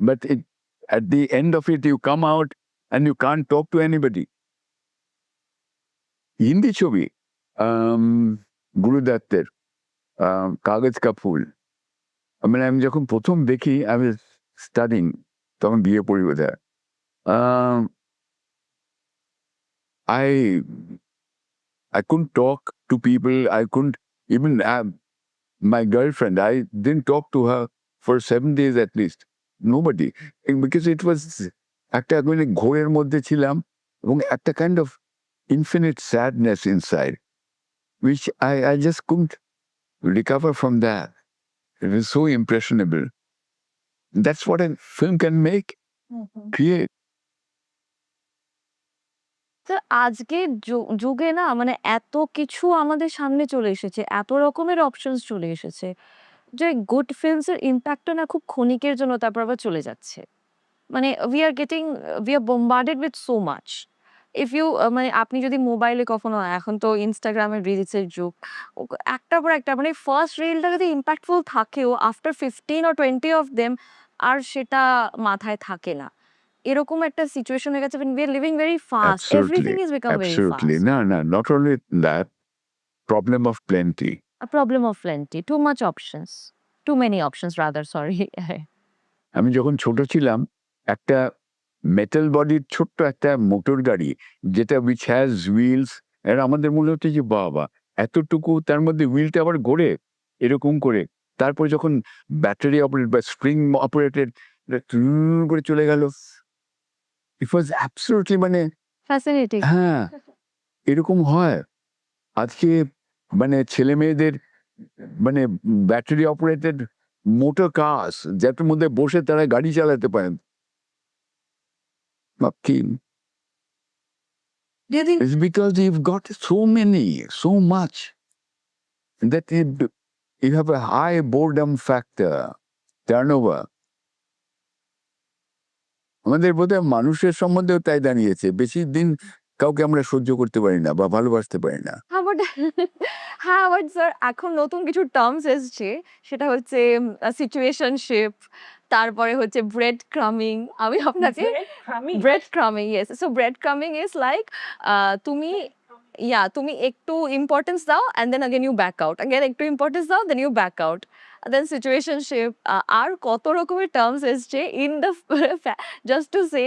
[SPEAKER 1] but at the end of it you come out and you can't talk to anybody. Hindi ছবি গুরুদত্তের কাগজ কা ফুল, মানে আমি যখন প্রথম দেখি I was studying, তখন বিয়ে পড়ি বোধহয়, I couldn't talk to people. I couldn't even have my girlfriend. I didn't talk to her for 7 days at least. Nobody, because it was একটা মানে ঘোরের মধ্যে ছিলাম এবং একটা kind of infinite sadness inside which I just couldn't recover from that. It was so impressionable. That's what a film can make, create.
[SPEAKER 2] তো আজকের যুগে না মানে এত কিছু আমাদের সামনে চলে এসেছে, এত রকমের অপশনস চলে এসেছে যে গুড ফিল্মস এর ইম্প্যাক্টটা না খুব ক্ষণিকের জন্য তারপর আবার চলে যাচ্ছে। মানে we are bombarded with so much. If you মানে আপনি যদি মোবাইলে কখনো এখন তো ইনস্টাগ্রামের রিলসের যুগ। একটার পর একটা মানে ফার্স্ট রিলটা যদি ইম্প্যাক্টফুল থাকেও after 15 or 20 of them are সেটা মাথায় থাকে না। এরকম একটা সিচুয়েশন হয়ে গেছে when we are living very fast. Everything
[SPEAKER 1] Absolutely.
[SPEAKER 2] is become very
[SPEAKER 1] Absolutely.
[SPEAKER 2] fast.
[SPEAKER 1] No, no, not only that, problem of plenty.
[SPEAKER 2] A problem of plenty. Too much options. Too many options rather, sorry.
[SPEAKER 1] আমি যখন ছোট ছিলাম একটা metal বডির ছোট্ট একটা motor গাড়ি যেটা উইচ হ্যাজ হুইলস, এর আমাদের মনে হচ্ছে যে বাবা এতটুকু তার মধ্যে হুইলটা আবার ঘোরে এরকম করে, তারপর যখন ব্যাটারি অপারেট বা স্প্রিং অপারেটেড করে চলে গেল, ইট ওয়াজ অ্যাবসলিউটলি মানে
[SPEAKER 2] Fascinating.
[SPEAKER 1] হ্যাঁ এরকম হয় আজকে মানে ছেলে মেয়েদের মানে ব্যাটারি অপারেটেড মোটর কার্স যার মধ্যে বসে তারা গাড়ি চালাতে পারেন। ভাবছি
[SPEAKER 3] Do you think
[SPEAKER 1] it's because you've got so many, so much that you have a high boredom factor, turnover. আমাদের বোধহয় মানুষের সম্বন্ধেও তাই দাঁড়িয়েছে, বেশি দিন কাউকে আমরা সহ্য করতে পারি না বা ভালোবাসতে পারি না।
[SPEAKER 2] হ্যাঁ, বাট হ্যাঁ, বাট স্যার এখন নতুন কিছু টার্মস এসছে। সেটা হচ্ছে সিচুয়েশনশিপ, তারপরে হচ্ছে ব্রেড ক্রামিং। আমি আপনাকে breadcrumbing, yes. So breadcrumbing is like তুমি তুমি একটু ইম্পর্টেন্স দাও and then again you back out. Again একটু ইম্পর্টেন্স দাও then you back out. Then situationship আর কত রকমের টার্মস এসছে in the just to say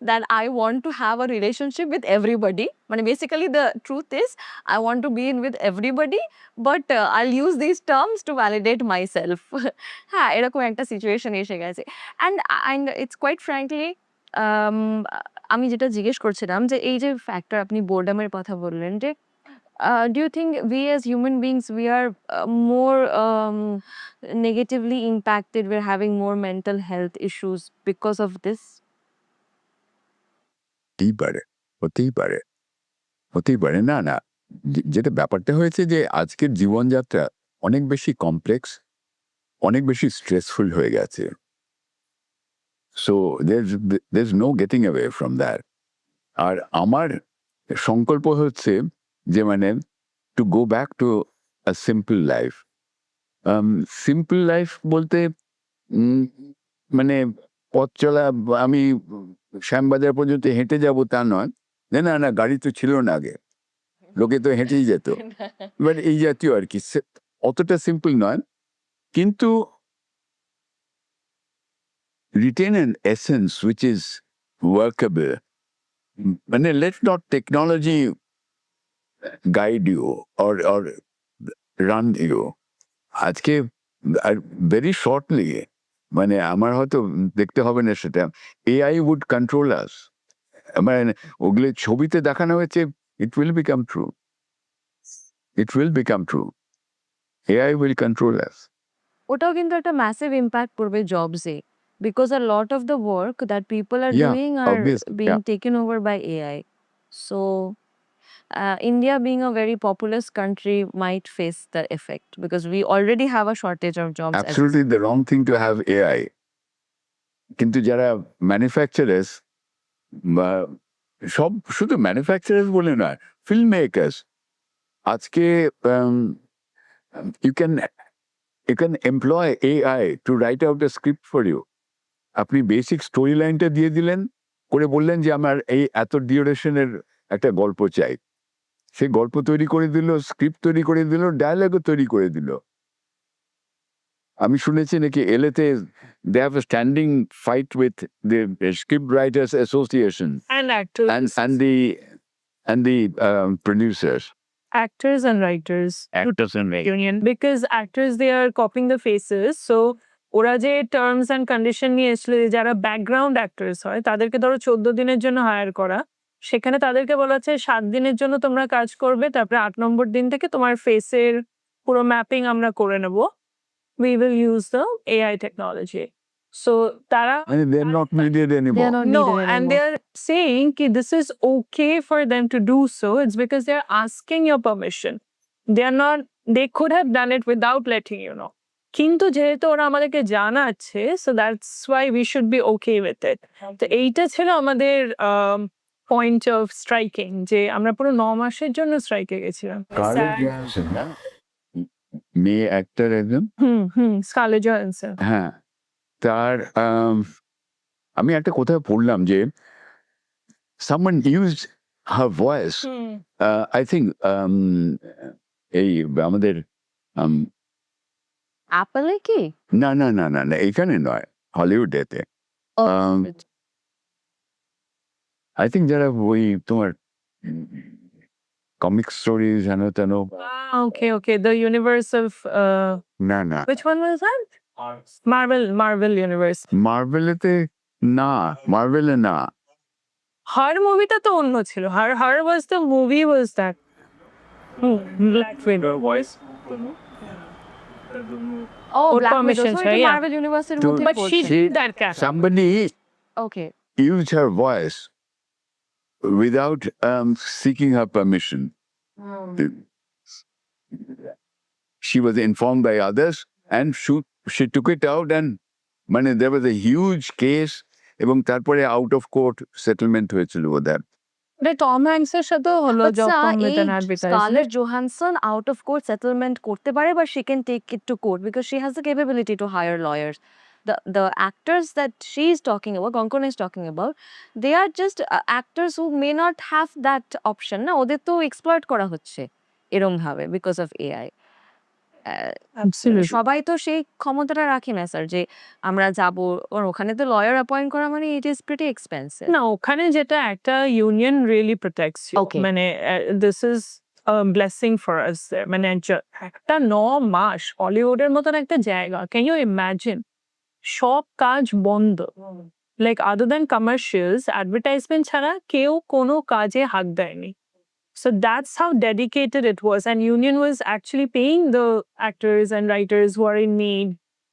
[SPEAKER 2] that I want to have a relationship with everybody. মানে basically the truth is I want to be in with everybody, but I'll use these terms to validate myself. হ্যাঁ, এরকম একটা situation এসে গেছে। And it's quite frankly um, আমি যেটা জিজ্ঞেস করছিলাম যে এই যে ফ্যাক্টর আপনি বোর্ডামের কথা বললেন যে do you think we as human beings we are more negatively impacted, we're having more mental health issues because of this?
[SPEAKER 1] হতেই পারে, হতেই পারে, হতেই পারে। না না, যেটা ব্যাপারটা হয়েছে যে আজকের জীবনযাত্রা অনেক বেশি কমপ্লেক্স, অনেক বেশি স্ট্রেসফুল হয়ে গেছে। So there's no getting away from that. আর আমার সংকল্প হচ্ছে যে মানে to go back to a simple life. Simple life বলতে মানে পথ চলা, আমি শ্যামবাজার পর্যন্ত হেঁটে যাব তা নয়। না না না, গাড়ি তো ছিল না আগে, লোকে তো হেঁটেই যেত, এবার এই জাতীয় আর কি, অতটা সিম্পল নয়, কিন্তু retain an essence which is workable. মানে let not technology guide you or run you. আজকে ভেরি শর্টলি মানে আমার হয়তো দেখতে হবে না সেটা, এআই উড কন্ট্রোল আস, মানে ওগুলো ছবিতে দেখানো হয়েছে, it will become true, it will become true, AI will control us.
[SPEAKER 2] ওটাও কিন্তু একটা ম্যাসিভ ইম্প্যাক্ট পড়বে জবসে, because a lot of the work that people are
[SPEAKER 1] Yeah,
[SPEAKER 2] doing are
[SPEAKER 1] obviously,
[SPEAKER 2] being
[SPEAKER 1] yeah.
[SPEAKER 2] Taken over by AI. So India being a very populous country might face the effect because we already have a shortage of jobs.
[SPEAKER 1] Absolutely the wrong thing to have AI. কিন্তু যারা manufacturers বা সব, শুধু manufacturers বলে নয়, filmmakers আজকে you can employ AI to write out a script for you. আপনি basic story লাইনটা দিয়ে দিলেন, করে বললেন যে আমার এই এত ডিউরেশনের একটা গল্প চাই, সে গল্প তৈরি করে দিল, স্ক্রিপ্ট তৈরি করে দিল, ডায়ালগও তৈরি করে দিল। আমি শুনেছি নাকি এলেতে they have a standing fight with the script writers association
[SPEAKER 3] and actors
[SPEAKER 1] and the producers.
[SPEAKER 3] actors and writers
[SPEAKER 1] Actors and writers.
[SPEAKER 3] union, because actors they are copying the faces, so ওরা যে টার্মস অ্যান্ড কন্ডিশন নিয়ে এসেছিল যে যারা background actors হয় তাদেরকে ধরো 14 দিনের জন্য হায়ার করা, সেখানে তাদেরকে বলা হচ্ছে 7 দিনের জন্য তোমরা কাজ করবে, তারপরে 8 নম্বর দিন থেকে তোমার ফেসের পুরো ম্যাপিং আমরা করে নেব, we will use the AI technology. So তারা
[SPEAKER 1] মানে they're not needed
[SPEAKER 2] They
[SPEAKER 1] anymore.
[SPEAKER 2] are not
[SPEAKER 3] no,
[SPEAKER 2] needed
[SPEAKER 3] and
[SPEAKER 2] anymore.
[SPEAKER 3] they're saying that this is okay for them to do so. It's because they're asking your permission. They're not. They could have done it without letting you know. কিন্তু যেহেতু ওরা আমাদেরকে জানাচ্ছে, so that's why we should be okay with it. তো এইটা ছিল আমাদের point of striking, যে আমরা পুরো 9 মাসের জন্য স্ট্রাইকে গেছিলাম।
[SPEAKER 1] Scarlett Johansson, না? মেয়ে অ্যাক্টর একদম,
[SPEAKER 3] স্কারলেট জোহানসন।
[SPEAKER 1] হ্যাঁ, তার আমি একটা কোথায় পড়লাম যে someone used her voice, I think এই আমাদের
[SPEAKER 2] Apple কি?
[SPEAKER 1] না না না না না এখানে নয়, হলিউডেতে
[SPEAKER 2] Oh,
[SPEAKER 1] আই থিঙ্ক যারা ওই তোমার কমিক স্টোরি জানো তেন,
[SPEAKER 3] Okay, the universe of
[SPEAKER 1] না না
[SPEAKER 3] which one was that? Marvel universe.
[SPEAKER 1] মার্ভেলেতে না, মার্ভেলে না,
[SPEAKER 3] Her মুভিটা তো অন্য ছিল। Her was the movie was that Black Widow voice.
[SPEAKER 2] oh,
[SPEAKER 3] or
[SPEAKER 2] Black Widow.
[SPEAKER 3] permission
[SPEAKER 2] So
[SPEAKER 3] চাই,
[SPEAKER 2] এটা
[SPEAKER 3] yeah.
[SPEAKER 2] Marvel Universe এর
[SPEAKER 1] তো-
[SPEAKER 2] মধ্যে
[SPEAKER 3] But she
[SPEAKER 2] পড়ছে।
[SPEAKER 3] did that character.
[SPEAKER 1] somebody
[SPEAKER 2] Okay.
[SPEAKER 1] used her voice without seeking her permission. She was informed by others and she took it out, and মানে there was a huge case এবং তারপরে out of court settlement হয়েছিল ওদের।
[SPEAKER 3] এটা Tom হ্যাঙ্কসের সাথেও হলো
[SPEAKER 2] But
[SPEAKER 3] যখন
[SPEAKER 2] এই
[SPEAKER 3] with an advertisement.
[SPEAKER 2] Scarlett Johansson out of court settlement করতে পারে, but she can take it to court because she has the capability to hire lawyers. The actors that she is talking about, Konkona is talking about, they are just actors who may not have that option. না, ওদের তো exploit করা হচ্ছে এরম ভাবে because of AI.
[SPEAKER 3] Absolutely.
[SPEAKER 2] সবাই তো সেই ক্ষমতাটা রাখে না স্যার, যে আমরা যাব ওখানে তো লয়ার অ্যাপয়েন্ট করা মানে ইট ইজ প্রিটি এক্সপেন্সিভ।
[SPEAKER 3] না, ওখানে যেটা একটা union really protects you,
[SPEAKER 2] Okay.
[SPEAKER 3] মানে this is blessing for us. মানে একটা 9 মাস হলিউডের মতন একটা জায়গা, ক্যান ইউ ইমাজিন, সব কাজ বন্ধ, লাইক আদার দ্যান কমার্শিয়ালস, অ্যাডভার্টাইজমেন্ট ছাড়া কেউ কোনো কাজে হাত দেয়নি। So that's how dedicated it was, and union was actually paying the actors and writers who are in need.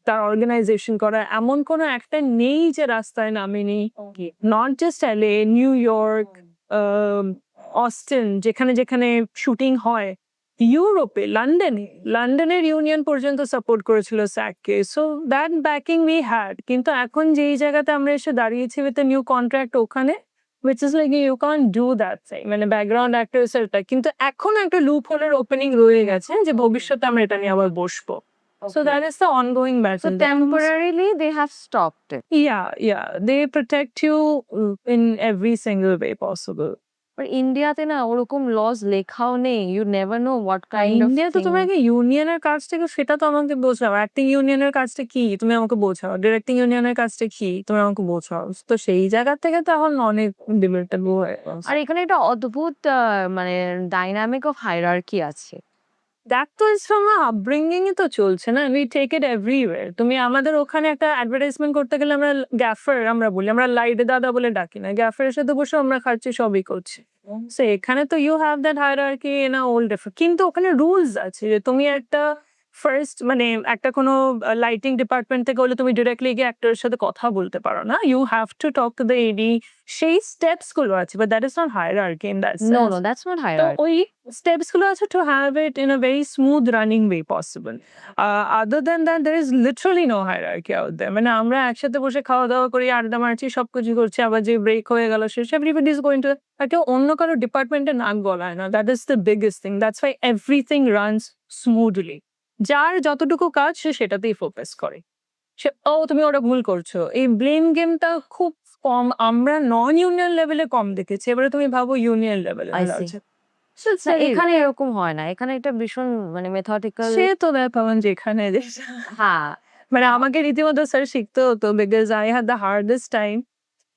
[SPEAKER 3] তার অর্গানাইজেশন করা এমন কোনো একটা নেই যে রাস্তায় নামেনি। Not just LA, New York, Austin, যেখানে যেখানে শুটিং হয়, ইউরোপে, লন্ডনের ইউনিয়ন পর্যন্ত সাপোর্ট করেছিল স্যাককে। So that backing we had. কিন্তু এখন যেই জায়গাতে আমরা এসে দাঁড়িয়েছি উইথ এ নিউ কন্ট্রাক্ট ওখানে, which is like you can't do that thing, মানে ব্যাকগ্রাউন্ড অ্যাক্টরস এরটা। কিন্তু এখন একটা লুপ হোলের ওপেনিং রয়ে গেছে যে ভবিষ্যতে আমরা এটা নিয়ে আবার বসবো। So that is the ongoing
[SPEAKER 2] So
[SPEAKER 3] battle.
[SPEAKER 2] temporarily they have stopped it.
[SPEAKER 3] Yeah, they protect you in every single way possible.
[SPEAKER 2] But ইন্ডিয়াতে না ওরকম লস লেখাও নেই, you never know what kind of
[SPEAKER 3] India তো তোমার আগে ইউনিয়নের কাজটা কি সেটা তো আমাকে বোঝাও, অ্যাক্টিং ইউনিয়নের কাজটা কি তুমি আমাকে বোঝাও, ডিরেক্টিং ইউনিয়নের কাজটা কি তুমি আমাকে বোঝাও। তো সেই জায়গা থেকে তো এখন অনেক ডিবেটেবল হয়ে গেছে।
[SPEAKER 2] আর এখানে একটা অদ্ভুত মানে ডাইনামিক অফ হায়ারার্কি আছে।
[SPEAKER 3] দ্যাট তো ইজ ফ্রম আপব্রিঙ্গিং ই তো চলছে না, উই টেক ইট এভরিওয়্যার। তুমি আমাদের ওখানে একটা অ্যাডভার্টাইজমেন্ট করতে গেলে আমরা গ্যাফার আমরা বলি, আমরা লাইট দাদা বলে ডাকি না, গ্যাফারের সাথে বসে আমরা খাচ্ছি, সবই করছি। সো এখানে তো you have that hierarchy in a old different, কিন্তু ওখানে রুলস আছে যে তুমি একটা ফার্স্ট মানে একটা কোনো লাইটিং ডিপার্টমেন্ট থেকে হলে তুমি ডিরেক্টলি গিয়ে অ্যাক্টরের সাথে কথা বলতে পারো না, you have to talk to the AD. সেই স্টেপস গুলো আছে, but that is not hierarchy in that
[SPEAKER 2] no
[SPEAKER 3] sense.
[SPEAKER 2] No that's not
[SPEAKER 3] তো
[SPEAKER 2] হায়ারার্কি।
[SPEAKER 3] ওই স্টেপস গুলো আছে to have it in a very smooth running way possible. Other than that there is literally no hierarchy out there. মানে আমরা একসাথে বসে খাওয়া দাওয়া করি, আড্ডা মারছি, সবকিছু করছি, আবার যে ব্রেক হয়ে গেল শেষ, এভরিবডি ইজ গোয়িং টু, আর কেউ অন্য কারো ডিপার্টমেন্টে নাক গলায় না। That is the biggest thing, that's why everything runs smoothly. যার যতটুকু কাজ সে সেটাতেই ফোকাস করে। সে তুমি ওটা ভুল করছো, এই ব্লেম গেমটা খুব কম আমরা নন ইউনিয়ন লেভেলে কম দেখেছি। এবারে তুমি ভাবো ইউনিয়ন লেভেলে।
[SPEAKER 2] I see. না, এখানে এরকম হয় না, এখানে এটা ভীষণ মানে মেথডিক্যাল।
[SPEAKER 3] সে তো ব্যাপার যেখানে
[SPEAKER 2] হ্যাঁ,
[SPEAKER 3] মানে আমাকে রীতিমতো স্যার শিখতে হতো, because I had the hardest time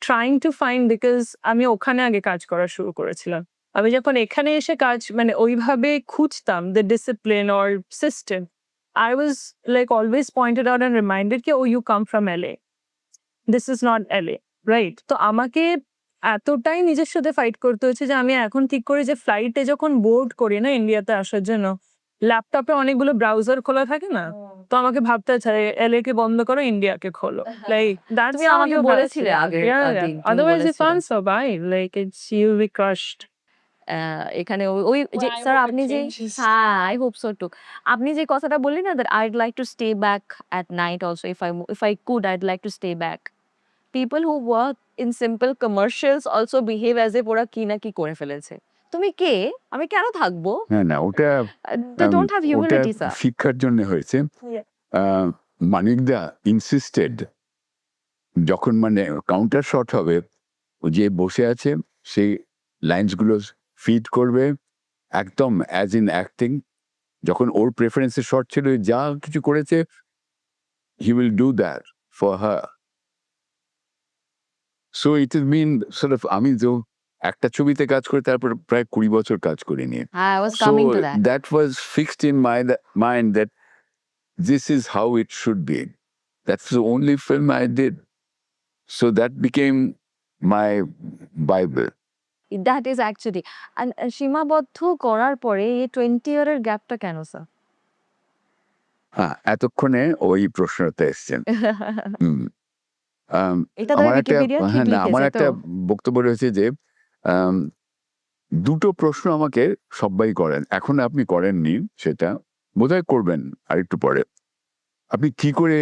[SPEAKER 3] trying to find, because আমি ওখানে আগে কাজ করা শুরু করেছিলাম। আমি যখন এখানে এসে কাজ মানে ওইভাবে খুঁজতাম the discipline or system, I was like always pointed out and reminded ki, oh, you come from LA. This is not LA, right? তো আমাকে এতটাই নিজের সাথে ফাইট করতে হয়েছে যে আমি এখন ঠিক করি যে ফ্লাইটে যখন বোর্ড করি না ইন্ডিয়াতে আসার জন্য, ল্যাপটপে অনেকগুলো ব্রাউজার খোলা থাকে না, তো আমাকে ভাবতে হচ্ছে LA কে বন্ধ করো, ইন্ডিয়াকে খোলো। Like that's
[SPEAKER 2] তুমি
[SPEAKER 3] how
[SPEAKER 2] আমাকে
[SPEAKER 3] you have
[SPEAKER 2] বলেছিলে
[SPEAKER 3] to-
[SPEAKER 2] আগের
[SPEAKER 3] Yeah,
[SPEAKER 2] দিন, তুমি
[SPEAKER 3] otherwise you
[SPEAKER 2] বলেছিলে।
[SPEAKER 3] can't survive. Like it's you'll be crushed.
[SPEAKER 2] এখানে ওই যে
[SPEAKER 3] Well, I
[SPEAKER 2] sir
[SPEAKER 3] hope it
[SPEAKER 2] আপনি যে
[SPEAKER 3] changes.
[SPEAKER 2] হ্যাঁ আই হোপ সো টু আপনি যে কথাটা বললেন না that I'd like to stay back at night also if I could I'd like to stay back people who work in simple commercials also behave as if ওরা কি না কি করে ফেলেছে তুমি কে আমি কেন থাকবো
[SPEAKER 1] হ্যাঁ না ওটা
[SPEAKER 2] দে ডোন্ট হ্যাভ
[SPEAKER 1] ওটা
[SPEAKER 2] হিউম্যানিটি স্যার
[SPEAKER 1] শিক্ষার জন্য হয়েছে।
[SPEAKER 3] Yeah.
[SPEAKER 1] মানিকদা ইনসিস্টেড যখন মানে কাউন্টার শট হবে ও যে বসে আছে সেই লাইন্সগুলো ফিড করবে একদম অ্যাজ ইন অ্যাক্টিং। যখন ওর প্রেফারেন্সের শট ছিল যা কিছু করেছে he will do that for her. So it is mean sort of আমি তো একটা ছবিতে কাজ করে তারপর প্রায় 20 বছর কাজ করিনি।
[SPEAKER 2] হ্যাঁ I was
[SPEAKER 1] So
[SPEAKER 2] coming to that
[SPEAKER 1] that was fixed in my mind that this is how it should be. That's the only film I did. So that became my Bible.
[SPEAKER 2] That is actually সীমাবদ্ধ করার পরে এই 20 ইয়ারের গ্যাপটা কেন sir
[SPEAKER 1] হ্যাঁ এতক্ষণে ওই প্রশ্নটা এসছেন। হুম।
[SPEAKER 2] এটা তো
[SPEAKER 1] আমার একটা
[SPEAKER 2] উইকিপিডিয়া ঠিক
[SPEAKER 1] হ্যাঁ না আমার
[SPEAKER 2] লিখেছে
[SPEAKER 1] একটা
[SPEAKER 2] তো
[SPEAKER 1] বক্তব্য রয়েছে যে আম, দুটো প্রশ্ন আমাকে সবাই করেন, এখন আপনি করেননি সেটা বোধহয় করবেন আরেকটু পরে। আপনি কি করে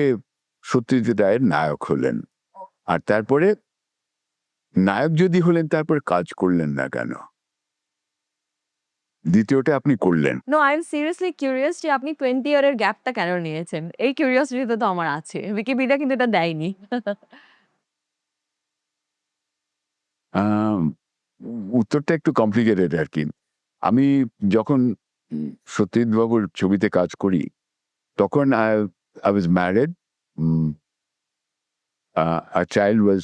[SPEAKER 1] সত্যজিৎ রায়ের নায়ক হলেন, আর তারপরে নায়ক যদি হলেন তারপর কাজ করলেন না কেন? দ্বিতীয়টা আপনি করলেন।
[SPEAKER 2] No I am seriously curious যে আপনি 20 ইয়ারের গ্যাপটা কেন নিয়েছেন এই কিউরিওসিটি তো আমার আছে উইকিপিডিয়া কিন্তু এটা দেয়নি
[SPEAKER 1] আম, উত্তরটা একটু কমপ্লিকেটেড আর কি। আমি যখন সত্যজিৎ বাবুর ছবিতে কাজ করি তখন I was married, a child was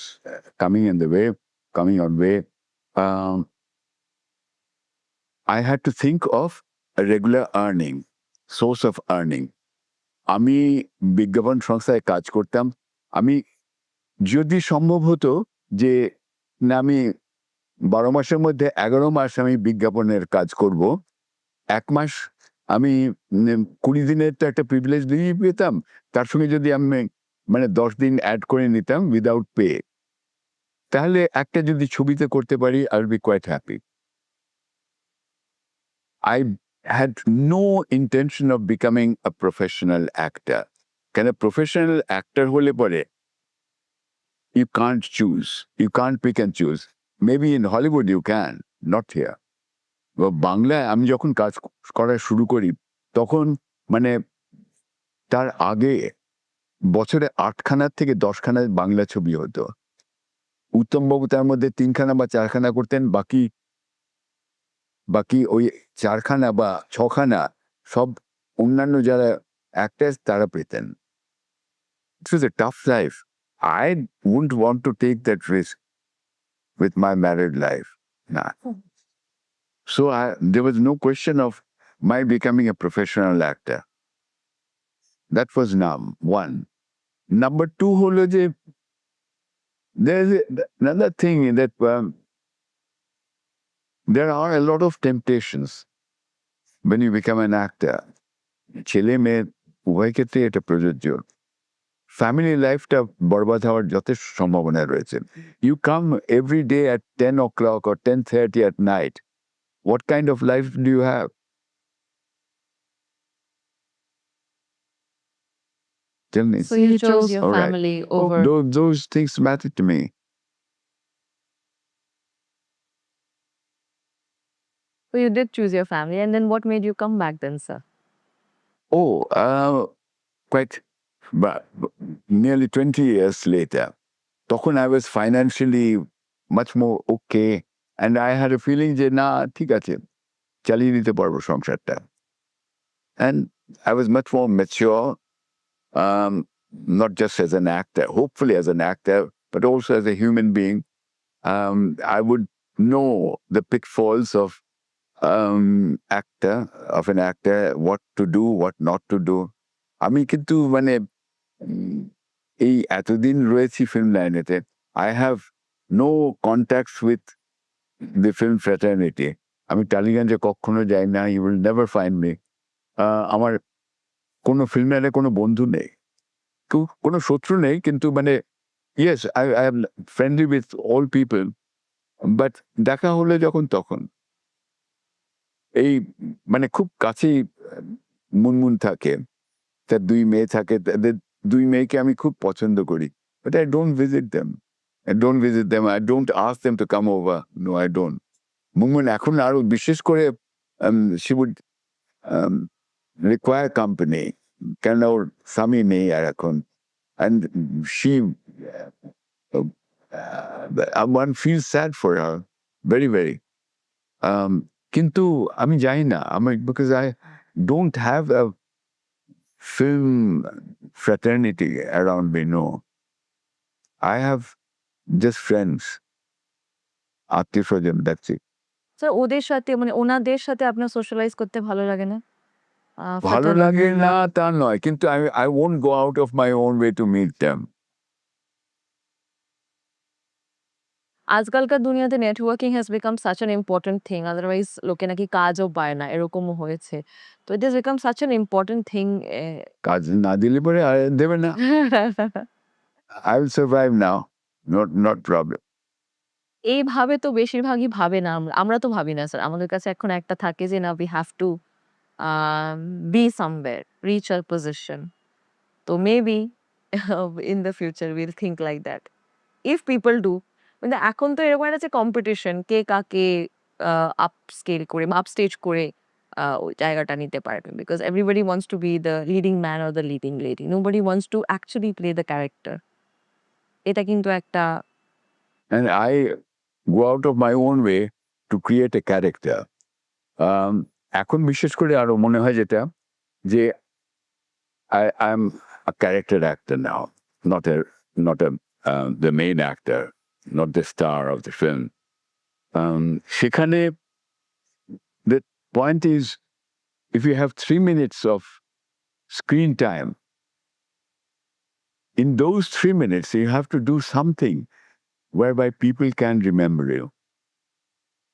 [SPEAKER 1] coming in the way, coming on way. I had to think of a regular earning, source of earning. আমি বিজ্ঞাপন সংস্থায় কাজ করতাম। আমি যদি সম্ভব হতো যে না আমি 12 মাসের মধ্যে 11 মাস আমি বিজ্ঞাপনের কাজ করব, 1 মাস আমি 20 দিনের তো একটা প্রিভিলেজ লিভ পেতাম, তার সঙ্গে যদি আমি মানে 10 দিন অ্যাড করে নিতাম উইদাউট পে, তাহলে একটা যদি ছবিতে করতে পারি I will be quite happy. I had no intention of becoming a professional actor. Can a professional actor hole pore? You can't choose. You can't pick and choose. Maybe in Hollywood you can, not here. বাংলায় আমি যখন কাজ করা শুরু করি তখন মানে তার আগে বছরে 8খানা থেকে 10খানা বাংলা ছবি হতো। উত্তমবাবু তার মধ্যে 3খানা বা 4খানা করতেন, বাকি ওই 4খানা বা 6খানা সব অন্যান্য যারা অ্যাক্টার্স তারা পেতেন। It was a tough life. I wouldn't want to take that risk with my married life. Nah. So there was no question of my becoming a professional actor. That was one. Number two, holo je, there's another thing that there are a lot of temptations when you become an actor. ছেলে মেয়ে উভয় ক্ষেত্রে এটা প্রযোজ্য। Family লাইফটা বরবাদ হওয়ার যথেষ্ট সম্ভাবনা রয়েছে। You come every day at 10 o'clock or 10:30 at night. What kind of life do you have? Tell me.
[SPEAKER 2] so you chose your
[SPEAKER 1] All right.
[SPEAKER 2] family over
[SPEAKER 1] Those things matter to me.
[SPEAKER 2] so you did choose your family and then what made you come back then sir
[SPEAKER 1] Oh, quite nearly 20 years later. তখন I was financially much more okay and I had a feeling যে না ঠিক আছে চালিয়ে নিতে পারবো সংসারটা। And I was much more mature, not just as an actor, hopefully as an actor, but also as a human being. I would know the pitfalls of an actor, what to do, what not to do. আমি কিন্তু মানে এই এতদিন রয়েছি film লাইনেতে, I have no contacts with the film fraternity. আমি টালিগঞ্জে কখনো যাই না, you will never find me. আমার কোনো ফিল্ম লাইনে কোনো বন্ধু নেই, কোনো শত্রু নেই, কিন্তু মানে yes I am friendly with all people, but দেখা হলে যখন তখন এই মানে খুব কাছেই মুনমুন থাকে, তার 2 মেয়ে থাকে, তাদের 2 মেয়েকে আমি খুব পছন্দ করি। But I don't visit them. I don't visit them. I don't ask them to come over. No, I don't. Munmun এখন আরো বিশেষ করে she would um, require company, কেন ওর স্বামী নেই আর এখন, and she one feels sad for her, very very. কিন্তু আমি যাই না, আমি because I don't have a film fraternity around me, no. I have just friends, আত্মীয় স্বজন, that's it.
[SPEAKER 2] স্যার ওদের সাথে মানে ওনাদের সাথে আপনার সোশ্যালাইজ করতে ভালো লাগে না?
[SPEAKER 1] ভালো
[SPEAKER 2] fraternity-
[SPEAKER 1] লাগে না তা নয়, কিন্তু I won't go out of my own way to meet them.
[SPEAKER 2] আজকালকার দুনিয়াতে networking has become such an important thing, otherwise লোকে নাকি কাজও পায় না, এরকমও হয়েছে। তো it is become such an important thing.
[SPEAKER 1] কাজ না দিলে পরে আর দেবে না। I will survive now, not problem.
[SPEAKER 2] এইভাবে তো বেশিরভাগই ভাবে না, আমরা তো ভাবি না স্যার। আমাদের কাছে এখন একটা থাকে যে না, we have to be somewhere, reach a position. তো maybe in the future will think like that if people do. কিন্তু এখন তো এরকম একটা যে কম্পিটিশন, কে কাকে আপ স্কেল করে আপ স্টেজ করে ওই জায়গাটা নিতে পারবে, because everybody wants to be the leading man or the leading lady, nobody wants to actually play the character. এটা কিন্তু একটা
[SPEAKER 1] And I go out of my own way to create a character. এখন বিশেষ করে আরো মনে হয় যেটা, যে I'm a character actor now, not the main actor, not the star of the film. সেখানে the point is, if you have 3 minutes of screen time, in those 3 minutes you have to do something whereby people can remember you.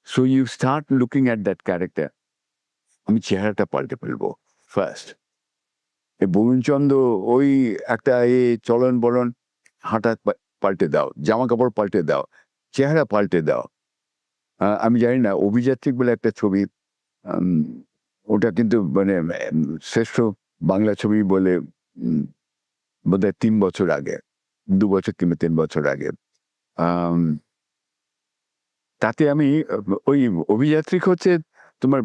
[SPEAKER 1] So you start looking at that character. আমি চেহারাটা পাল্টে ফেলবো first. এই বরুণচন্দ্র ওই একটা চলন বলন, হাঁটা পাল্টে দাও, জামা কাপড় পাল্টে দাও, চেহারা পাল্টে দাও। আমি জানি না, অভিযাত্রিক বলে একটা ছবি, ওটা কিন্তু মানে শ্রেষ্ঠ বাংলা ছবি বলে বোধহয় 3 বছর আগে, 2 বছর কিংবা 3 বছর আগে। তাতে আমি ওই অভিযাত্রিক হচ্ছে তোমার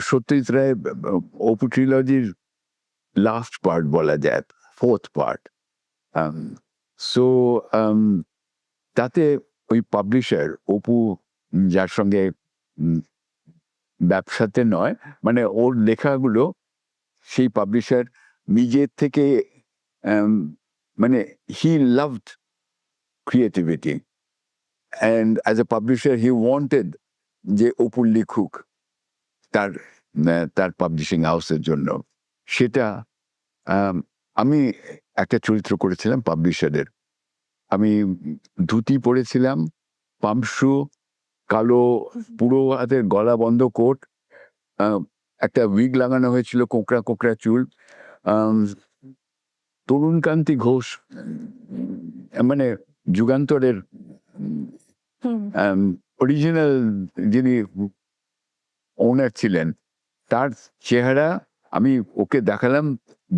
[SPEAKER 1] সত্যজিৎ রায় অপু ট্রিলজির লাস্ট পার্ট বলা যায়, 4th পার্ট। সো তাতে ওই পাবলিশার অপু, যার সঙ্গে ব্যবসাতে নয়, মানে ওর লেখাগুলো সেই পাবলিশার নিজের থেকে মানে he loved creativity, and as a publisher he wanted যে অপু লিখুক তার পাবলিশিং হাউসের জন্য। সেটা আমি একটা চরিত্র করেছিলাম পাবলিশারের। আমি ধুতি পরেছিলাম, পামশু, কালো পুরো হাতের গলা বন্ধ কোট, একটা উইগ লাগানো হয়েছিল, কোঁকড়া কোঁকড়া চুল। তরুণকান্তি ঘোষ মানে যুগান্তরের অরিজিনাল যিনি ওনার ছিলেন, তার চেহারা আমি ওকে দেখালাম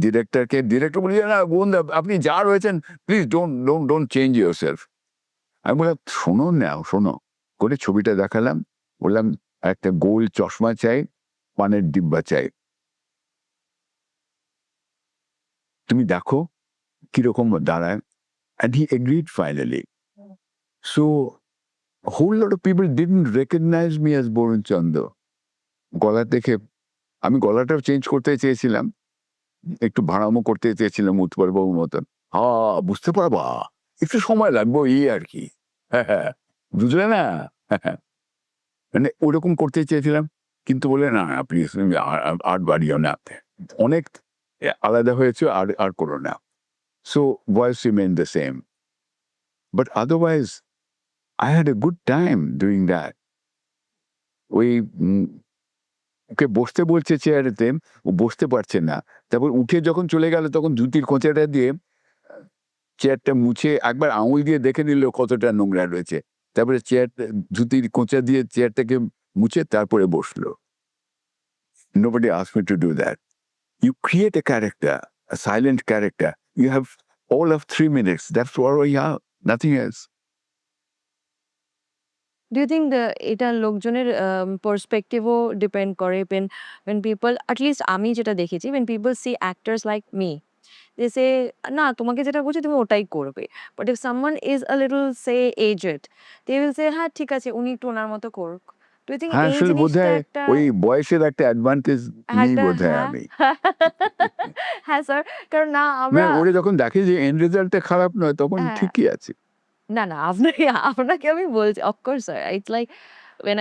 [SPEAKER 1] ডিরেক্টরকে। ডিরেক্টর বলি, না বন্ধু আপনি যা রয়েছেন please don't change your self. আমি বললাম শোনো করে ছবিটা দেখালাম, বললাম একটা গোল চশমা চাই, পানের ডিব্বা চাই, তুমি দেখো কিরকম দাঁড়ায়। And he agreed finally. So a whole lot of people didn't recognize me as Borun Chandra. গলা দেখে আমি গলাটাও চেঞ্জ করতে চেয়েছিলাম, একটু ভাড়ামো করতে চেয়েছিলাম উৎপলবাবুর মতন। বুঝতে পারবা, একটু সময় লাগবে এই আর কি, হ্যাঁ বুঝলে না, মানে ওরকম করতে চেয়েছিলাম, কিন্তু বলে না প্লিজ আর্ট বাড়িও না, অনেক আলাদা হয়েছে আর করো না। So voice remained the same. But otherwise, I had a good time doing that. ওই ওকে বসতে বলছে চেয়ারেতে, ও বসতে পারছে না। তারপর উঠে যখন চলে গেল তখন জুতির খোঁচাটা দিয়ে চেয়ারটা মুছে একবার আঙুল দিয়ে দেখে নিল কতটা নোংরা রয়েছে। তারপরে জুতির খোঁচা দিয়ে চেয়ারটাকে মুছে তারপরে বসলো। Nobody asked me to do that. You create a character, a silent character. You have all of 3 minutes. That's all you have. Nothing else.
[SPEAKER 2] Do you think এটা লোকজনের পার্সপেক্টিভও ডিপেন্ড করে when people, at least আমি যেটা দেখেছি, when people see actors like me, they say না তোমাকে যেটা বলছি তুমি ওটাই করবে। But if someone is a little say aged, they will say হ্যাঁ ঠিক আছে উনি একটু ওনার মতো করুক। Do you think
[SPEAKER 1] হ্যাঁ,
[SPEAKER 2] এই
[SPEAKER 1] আসলে
[SPEAKER 2] জিনিসটা
[SPEAKER 1] বোধহয়
[SPEAKER 2] একটা
[SPEAKER 1] ওই বয়সের একটা অ্যাডভান্টেজ নেই
[SPEAKER 2] একটা
[SPEAKER 1] বোধহয়
[SPEAKER 2] হ্যাঁ
[SPEAKER 1] আমি।
[SPEAKER 2] হ্যাঁ স্যার, কারণ না
[SPEAKER 1] মানে
[SPEAKER 2] আমরা
[SPEAKER 1] ওরা যখন দেখে যে এন্ড রেজাল্টটা খারাপ নয় তখন
[SPEAKER 2] হ্যাঁ
[SPEAKER 1] ঠিকই আছে।
[SPEAKER 2] না, না আপনাকে আপনাকে আমি বলছি of course sir. It's like when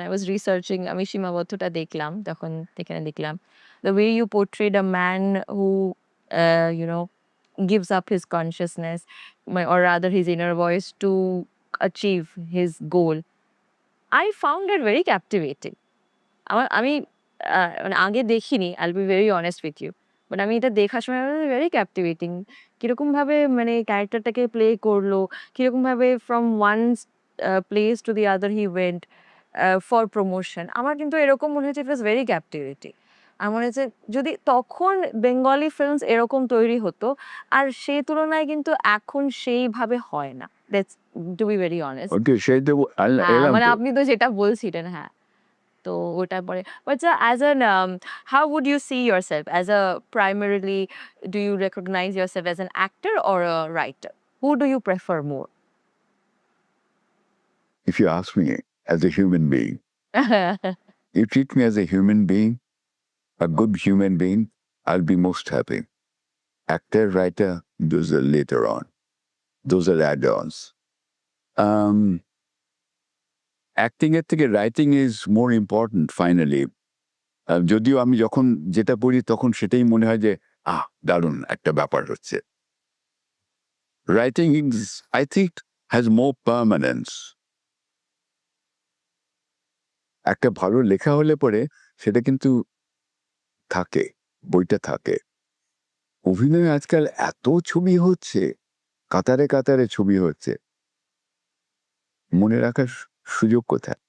[SPEAKER 2] I was researching আমি সীমাবদ্ধতা দেখলাম, তখন এখানে দেখলাম the way you portrayed a man who you know gives up his consciousness or rather his inner voice to achieve his goal. I found it very captivating. আমি মানে আগে দেখিনি, I'll be very honest with you. But আমি এটা দেখার সময় very captivating. কিরকমভাবে মানে ক্যারেক্টারটাকে প্লে করলো, কিরকমভাবে from one place to the other he went for promotion. আমার কিন্তু এরকম মনে হয়েছে ইট ওয়াজ ভেরি ক্যাপটিভেটিং। আমার মনে হচ্ছে যদি তখন বেঙ্গলি ফিল্মস এরকম তৈরি হতো, আর সেই তুলনায় কিন্তু এখন সেইভাবে হয় না। That's to be very honest.
[SPEAKER 1] Okay, সেই তো
[SPEAKER 2] হ্যাঁ,
[SPEAKER 1] এলাম
[SPEAKER 2] মানে
[SPEAKER 1] তো।
[SPEAKER 2] আপনি তো যেটা বলছিলেন হ্যাঁ। তো ওটার পরে but sir, as an how would you see yourself as a primarily, do you recognize yourself as an actor or a writer? Who do you prefer more?
[SPEAKER 1] If you ask me as a human being, you treat me as a human being, a good human being, I'll be most happy. Actor, writer, those are later on. Those are add-ons. Acting এর থেকে writing is more important finally. যদিও আমি যখন যেটা পড়ি তখন সেটাই মনে হয় যে দারুণ একটা ব্যাপার হচ্ছে। Writing is, I think, has more permanence. একটা ভালো লেখা হলে পরে সেটা কিন্তু থাকে, বইটা থাকে। অভিনয়ে আজকাল এত ছবি হচ্ছে, কাতারে কাতারে ছবি হচ্ছে, মনে রাখার সুযোগ কোথায়?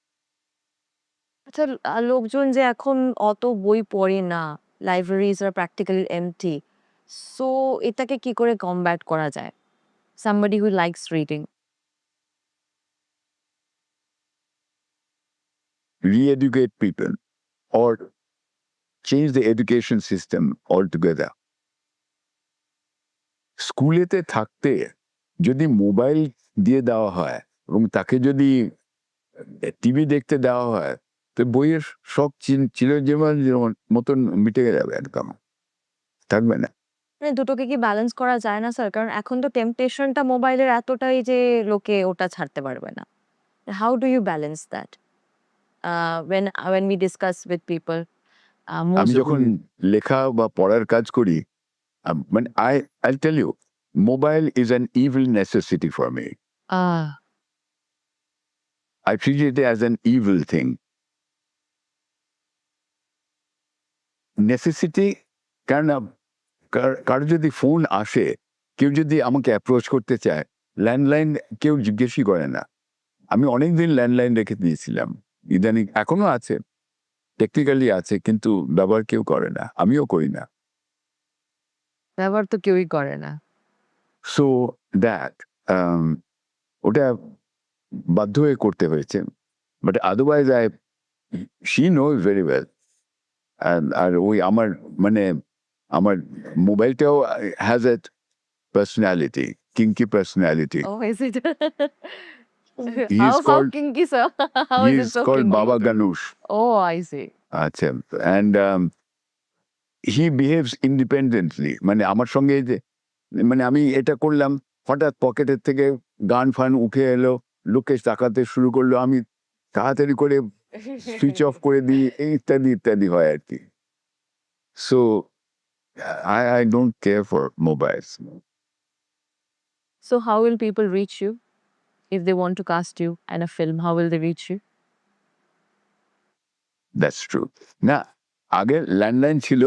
[SPEAKER 2] আচ্ছা, লোকজন যে এখন অত বই পড়ে না, লাইব্রেরিজ আর প্র্যাকটিক্যালি এমটি, সো এটাকে কি করে কমব্যাট করা যায়? Somebody who likes reading.
[SPEAKER 1] Re-educate people or change the education system altogether. স্কুলেতে থাকতে যদি মোবাইল দিয়ে দেওয়া হয় এবং তাকে যদি টিভি দেখতে দেওয়া হয়, তো বইয়ের শখ চিরজীবন মতন মিটে যাবে, একদম থাকবে না।
[SPEAKER 2] মানে দুটোকে কি ব্যালেন্স করা যায় না স্যার? কারণ এখন তো টেম্পটেশনটা মোবাইলের এতটাই যে লোকে ওটা ছাড়তে পারবে না। How do you balance that? When we discuss with people,
[SPEAKER 1] আমি
[SPEAKER 2] most
[SPEAKER 1] যখন লেখা বা পড়ার কাজ করি, মানে I'll tell you, mobile is an evil necessity for me. I treat it as an evil thing. Necessity, কারণ কারো যদি ফোন আসে, কেউ যদি আমাকে অ্যাপ্রোচ করতে চায়, ল্যান্ডলাইন কেউ জিজ্ঞেসই করে না। আমি অনেকদিন ল্যান্ডলাইন রেখে দিয়েছিলাম, ইদানিং এখনো আছে, টেকনিক্যালি আছে, কিন্তু ব্যবহার কেউ করে না, আমিও করি না।
[SPEAKER 2] ব্যবহার তো কেউই করে না।
[SPEAKER 1] সো দ্যাট ওটা বাধ্য হয়ে করতে হয়েছে, but otherwise she knows very well. আর ওই আমার মানে আমার মোবাইলটাও has a personality, kinky personality.
[SPEAKER 2] Oh, is it?
[SPEAKER 1] He is
[SPEAKER 2] How
[SPEAKER 1] called
[SPEAKER 2] kinky, sir? How
[SPEAKER 1] he
[SPEAKER 2] is
[SPEAKER 1] is
[SPEAKER 2] it so
[SPEAKER 1] called
[SPEAKER 2] kinky?
[SPEAKER 1] Baba Ganush.
[SPEAKER 2] Oh, I see.
[SPEAKER 1] আচ্ছা, and he behaves independently. মানে আমার সঙ্গে এই যে মানে আমি এটা করলাম, হঠাৎ পকেটের থেকে গান ফান উঠে এলো, লোকে তাকাতে শুরু করলো, আমি তাড়াতাড়ি করে সুইচ অফ করে দিই, এই ইত্যাদি ইত্যাদি হয় আর কি। So I don't care for mobiles.
[SPEAKER 2] So how will people reach you if they want to cast you in a film? How will they reach you?
[SPEAKER 1] That's true. না আগে ল্যান্ডলাইন ছিল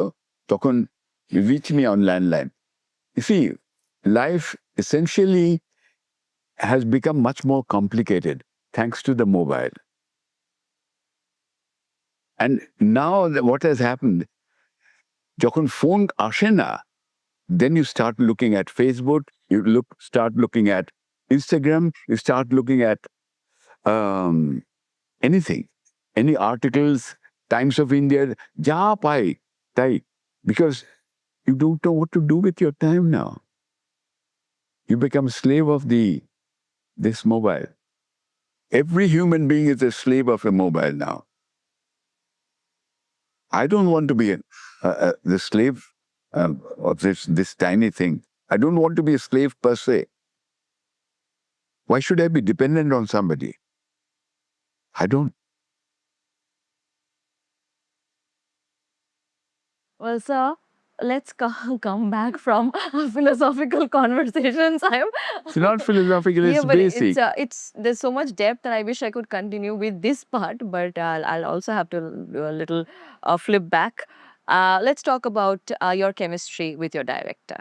[SPEAKER 1] তখন reach me on landline. You see, life essentially has become much more complicated thanks to the mobile. And now what has happened, যখন phone আসে না, then you start looking at Facebook, you start looking at Instagram, you start looking at anything, any articles, Times of India, যা পাই তাই, because you don't know what to do with your time now. You become a slave of this mobile. Every human being is a slave of a mobile now. I don't want to be the slave of this tiny thing. I don't want to be a slave per se. Why should I be dependent on somebody? I don't.
[SPEAKER 2] Well, sir, let's come back from philosophical conversations.
[SPEAKER 1] It's not philosophical, it's
[SPEAKER 2] but
[SPEAKER 1] basic.
[SPEAKER 2] it's there's so much depth that I wish I could continue with this part, but I'll also have to do a little flip back. Let's talk about your chemistry with your director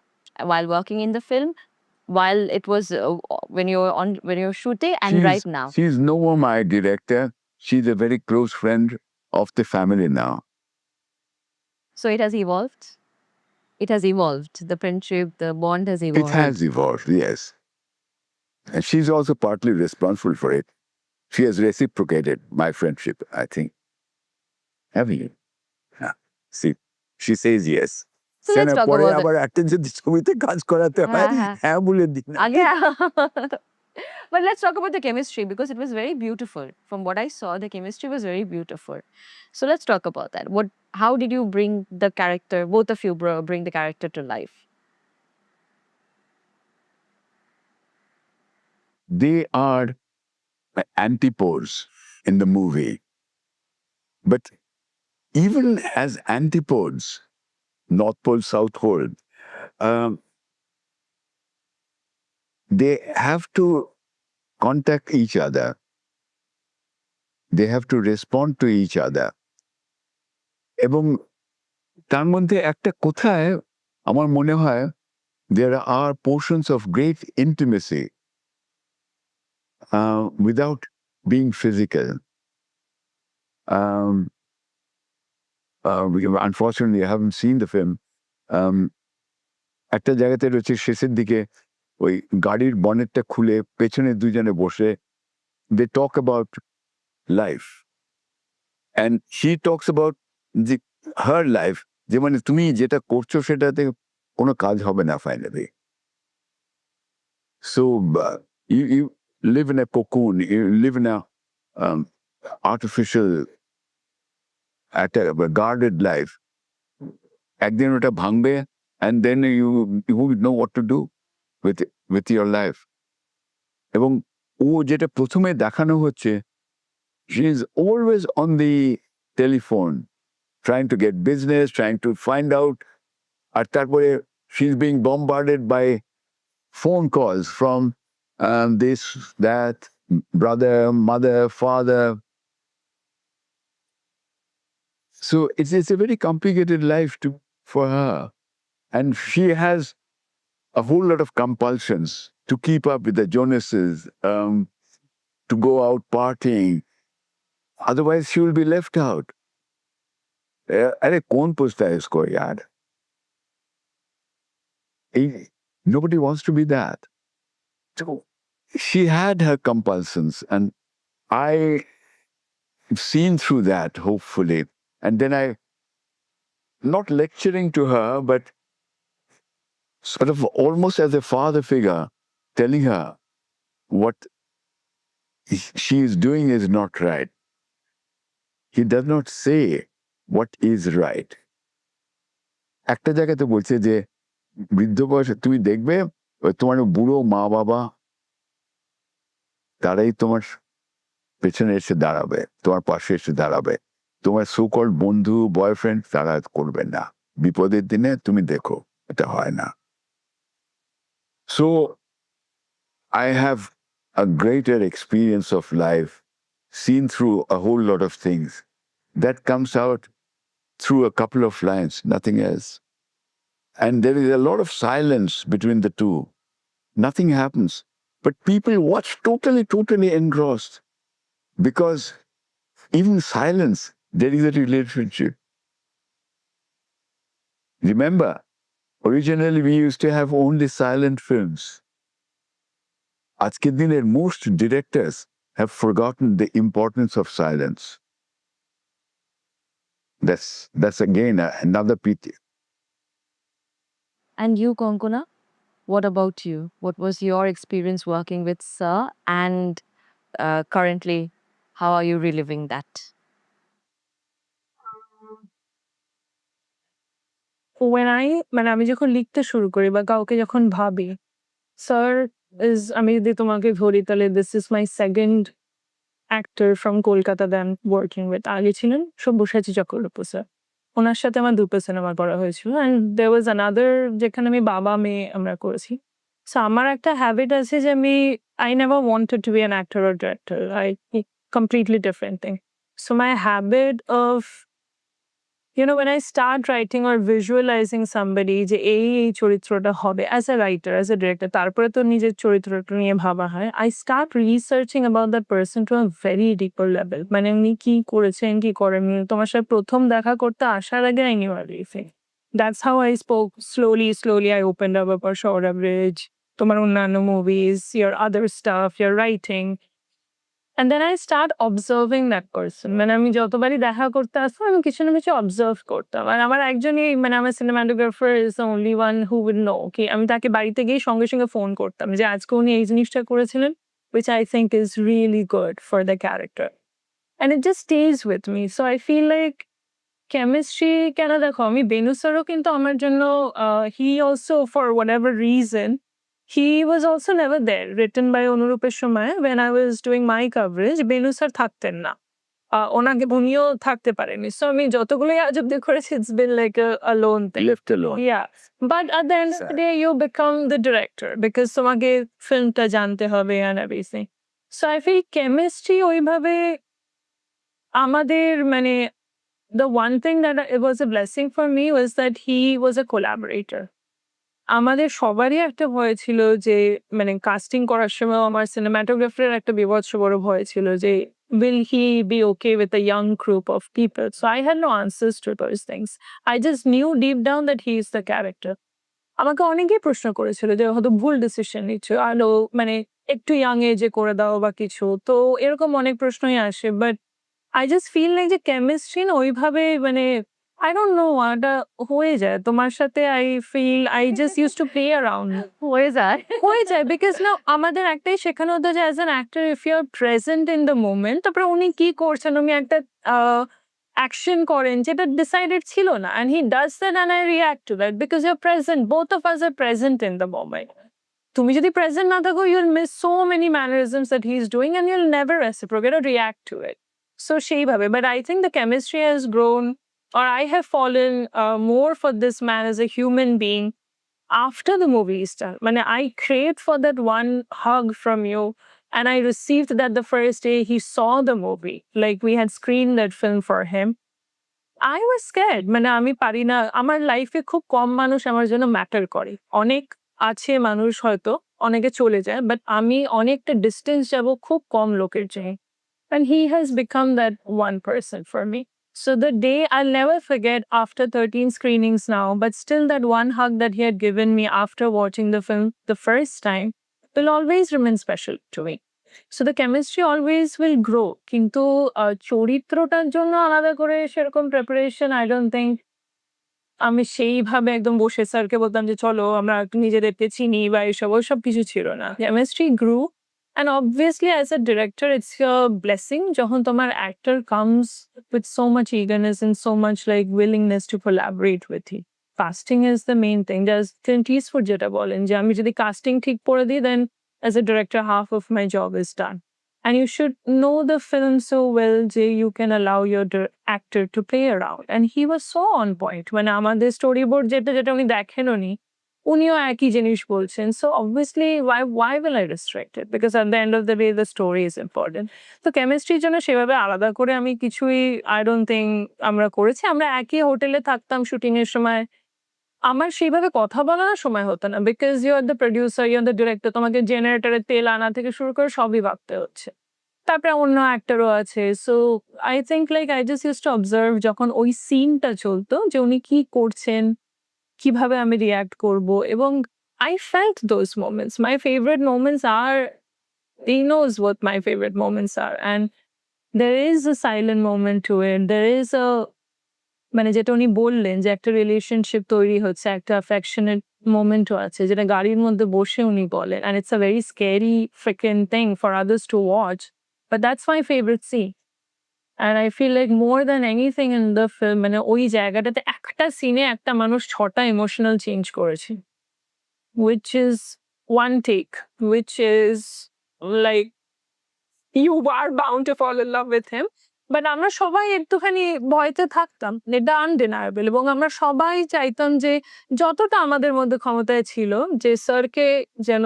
[SPEAKER 2] while working in the film, while it was when you were shooting, and right now.
[SPEAKER 1] She's no more my director. She's a very close friend of the family now.
[SPEAKER 2] So it has evolved. It has evolved. The friendship, the bond has evolved.
[SPEAKER 1] It has evolved, yes. And she's also partly responsible for it. She has reciprocated my friendship, I think. Have you? Yeah. See, she says yes.
[SPEAKER 2] So let's talk
[SPEAKER 1] পরে
[SPEAKER 2] about
[SPEAKER 1] আবার একটা যদি ছবিতে কাজ করাতে হয়,
[SPEAKER 2] হ্যাঁ।
[SPEAKER 1] হ্যাঁ বলে দিন না।
[SPEAKER 2] Yeah. But let's talk about the chemistry because it was very beautiful. From what I saw, the chemistry was very beautiful. So let's talk about that. How did you bring the character, both of you bring the character to life?
[SPEAKER 1] They are antipodes in the movie. But even as antipodes, North Pole, South Pole, they have to contact each other. They have to respond to each other. এবং তার মধ্যে একটা কোথায় আমার মনে হয় there are portions of great intimacy without being physical. Unfortunately, I haven't seen the film. একটা জায়গাতে রয়েছে শেষের দিকে ওই গাড়ির বনেটটা খুলে পেছনে দুজনে বসে they talk about life and she talks about her life, যে মানে তুমি যেটা করছো সেটাতে কোনো কাজ হবে না finally. So you live in a cocoon, you live in a artificial a guarded life. একদিন ওটা ভাঙবে and then you would know what to do with your life. এবং ও যেটা প্রথমে দেখানো হচ্ছে, she is always on the telephone trying to get business, trying to find out, আর তারপরে she's being bombarded by phone calls from this, that, brother, mother, father. So it's a very complicated life for her. And she has a whole lot of compulsions to keep up with the Jonases, to go out partying. Otherwise, she will be left out. अरे कौन पूछता है इसको यार? Nobody wants to be that. So she had her compulsions, and I've seen through that, hopefully. And then not lecturing to her, but sort of almost as a father figure, telling her what she is doing is not right. He does not say what is right. একটা জায়গাতে বলছে যে বৃদ্ধ বয়সে তুমি দেখবে তোমার বুড়ো মা বাবা তারাই তোমার পেছনে এসে দাঁড়াবে, তোমার পাশে এসে দাঁড়াবে, তোমার সো কল্ড বন্ধু বয়ফ্রেন্ড তারা করবে না, বিপদের দিনে তুমি দেখো, এটা হয় না। So I have a greater experience of life, seen through a whole lot of things. That comes out through a couple of lines, nothing else. And there is a lot of silence between the two. Nothing happens. But people watch totally engrossed. Because even silence, there is a relationship. Remember, originally we used to have only silent films. আজকের দিনের most directors have forgotten the importance of silence. That's again another pity.
[SPEAKER 2] And you, Konkona, what about you? What was your experience working with Sir? And currently, how are you reliving that?
[SPEAKER 3] When মানে আমি যখন লিখতে শুরু করি বা কাউকে যখন ভাবি, স্যার আমি যদি তোমাকে ধরি তাহলে this is my second actor from Kolkata than working with. আগে ছিলেন সব্যসাচী চক্রবর্তী স্যার, ওনার সাথে আমার দুটো সিনেমা করা হয়েছিল। অ্যান্ড দেয়ার ওয়াজ আনাদার যেখানে আমি বাবা মেয়ে আমরা করেছি। সো আমার একটা হ্যাবিট আছে যে I never wanted to be an actor or director, completely different thing. So my habit of when I start writing or visualizing somebody যে এই চরিত্রটা হবে as a writer, as a director, তারপরে তো নিজের চরিত্রটা নিয়ে ভাবা হয়। I start researching about that person to a very deeper level. মানে উনি কি করেছেন, কি করেননি। তোমার সাথে প্রথম দেখা করতে আসার আগে I knew everything. That's how I spoke. Slowly I opened up about Shora Bridge, তোমার অন্যান্য movies, your other stuff, your writing. And then I start observing that person. মানে আমি যতবারই দেখা করতে আসতাম আমি কিছু না কিছু অবজার্ভ করতাম। আর আমার একজনই মানে আমার cinematographer is the only one who will know. কি আমি তাকে বাড়িতে গিয়ে সঙ্গে সঙ্গে ফোন করতাম যে আজকে উনি এই জিনিসটা করেছিলেন, which I think is really good for the character. And it just stays with me. So I feel like chemistry কেন দেখো আমি বেনু স্যারও কিন্তু আমার জন্য he also for whatever reason he was also never there, written by অনুরূপের সময় when I was doing my coverage Benu sir থাকতেন না, ওনাকে উনিও থাকতে পারেনি। সো আমি যতগুলোই আজ অব্দি করেছি it's been like a lone thing.
[SPEAKER 1] Left alone.
[SPEAKER 3] Yeah. But at the end of the day you become the director because তোমাকে ফিল্মটা জানতে হবে and everything. So I feel chemistry ওইভাবে আমাদের মানে the one thing that it was a blessing for me was that he was a collaborator. আমাদের সবারই একটা ভয় ছিল যে মানে কাস্টিং করার সময় আমার সিনেমাটোগ্রাফারের একটা বিভৎস বড় ভয় ছিল যে will he be okay with a young group of people? So I had no answers to those things. I just knew deep down that he is the character. আমাকে অনেকেই প্রশ্ন করেছিল যে হয়তো ভুল ডিসিশন নিচ্ছ, আলো মানে একটু ইয়াং এজে করে দাও বা কিছু, তো এরকম অনেক প্রশ্নই আসে। But I just feel like যে কেমিস্ট্রি না ওইভাবে মানে I don't know এটা হয়ে যায় তোমার সাথে। I feel I just used to play around.
[SPEAKER 2] হয়ে যায়।
[SPEAKER 3] হয়ে যায় because না আমাদের একটাই শেখানো হতো যে as an actor if you are present in the moment, তারপরে উনি কি করছেন উনি একটা অ্যাকশন করেন যেটা ডিসাইডেড ছিল না and he does that and I react to that because you're present, both of us are present in the moment. তুমি যদি প্রেজেন্ট না থাকো you'll miss so many mannerisms that he's doing and you'll never reciprocate or react to it. So সেইভাবে, but I think the chemistry has grown or I have fallen more for this man as a human being after the movie is done. When I craved for that one hug from you and I received that the first day he saw the movie, like we had screened that film for him. I was scared. মানে আমি পারি না, আমার লাইফে খুব কম মানুষ আমার জন্য ম্যাটার করে। অনেক আছে মানুষ হয়তো অনেকে চলে যায়, বাট আমি অনেকটা ডিস্টেন্স যাব খুব কম লোকের জন্য। And he has become that one person for me. So the day I'll never forget after 13 screenings now, but still that one hug that he had given me after watching the film the first time will always remain special to me. So the chemistry always will grow. কিন্তু চরিত্রটার জন্য আলাদা করে সেরকম preparation I don't think আমি সেইভাবে একদম বসে স্যারকে বলতাম যে চলো আমরা নিজেদেরকে চিনি বা এসব ওইসব কিছু ছিল না। Chemistry grew and obviously as a director it's a blessing যখন তোমার actor comes with so much eagerness and so much like willingness to collaborate with you. Casting is the main thing. Just Clint Eastwood যেটা বলেন যে আমি যদি casting ঠিক করে দিই then as a director half of my job is done. And you should know the film so well that you can allow your actor to play around. And he was so on point. When আমাদের storyboard যেটা উনি দেখেননি, উনিও একই জিনিস বলছেন। So obviously, why will I restrict it? Because at the end of the day, the story is important. তো কেমিস্ট্রির জন্য সেভাবে আলাদা করে আমি কিছুই I don't think আমরা করেছি। আমরা একই হোটেলে থাকতাম শুটিং এর সময়। আমার সেইভাবে কথা বলার সময় হতো না। Because you are the producer, you are the director. তোমাকে জেনারেটরে তেল আনা থেকে শুরু করে সবই ভাবতে হচ্ছে। তারপরে অন্য অ্যাক্টরও আছে। So I think like I just used to observe যখন ওই সিনটা চলতো যে উনি কি করছেন, কিভাবে আমি রিঅ্যাক্ট করব এবং I felt those moments. My favorite moments are, he knows what my favorite moments are. And there is a silent moment to it. There is a মানে যেটা উনি বললেন যে একটা রিলেশনশিপ তৈরি হচ্ছে, একটা affectionate মোমেন্টও আছে যেটা গাড়ির মধ্যে বসে উনি বলেন। And it's a very scary freaking thing for others to watch. But that's my favorite scene. And I feel like more than anything in the film মানে ওই জায়গাটাতে একটা সিনে একটা মানুষ ৬টা ইমোশনাল চেঞ্জ করেছে। Which is one take, which is like you are bound to fall in love with him. But আমরা সবাই একটুখানি ভয়তে থাকতাম। এটা আনডিনায়েবল এবং আমরা সবাই চাইতাম যে যতটা আমাদের মধ্যে ক্ষমতায় ছিল যে স্যারকে যেন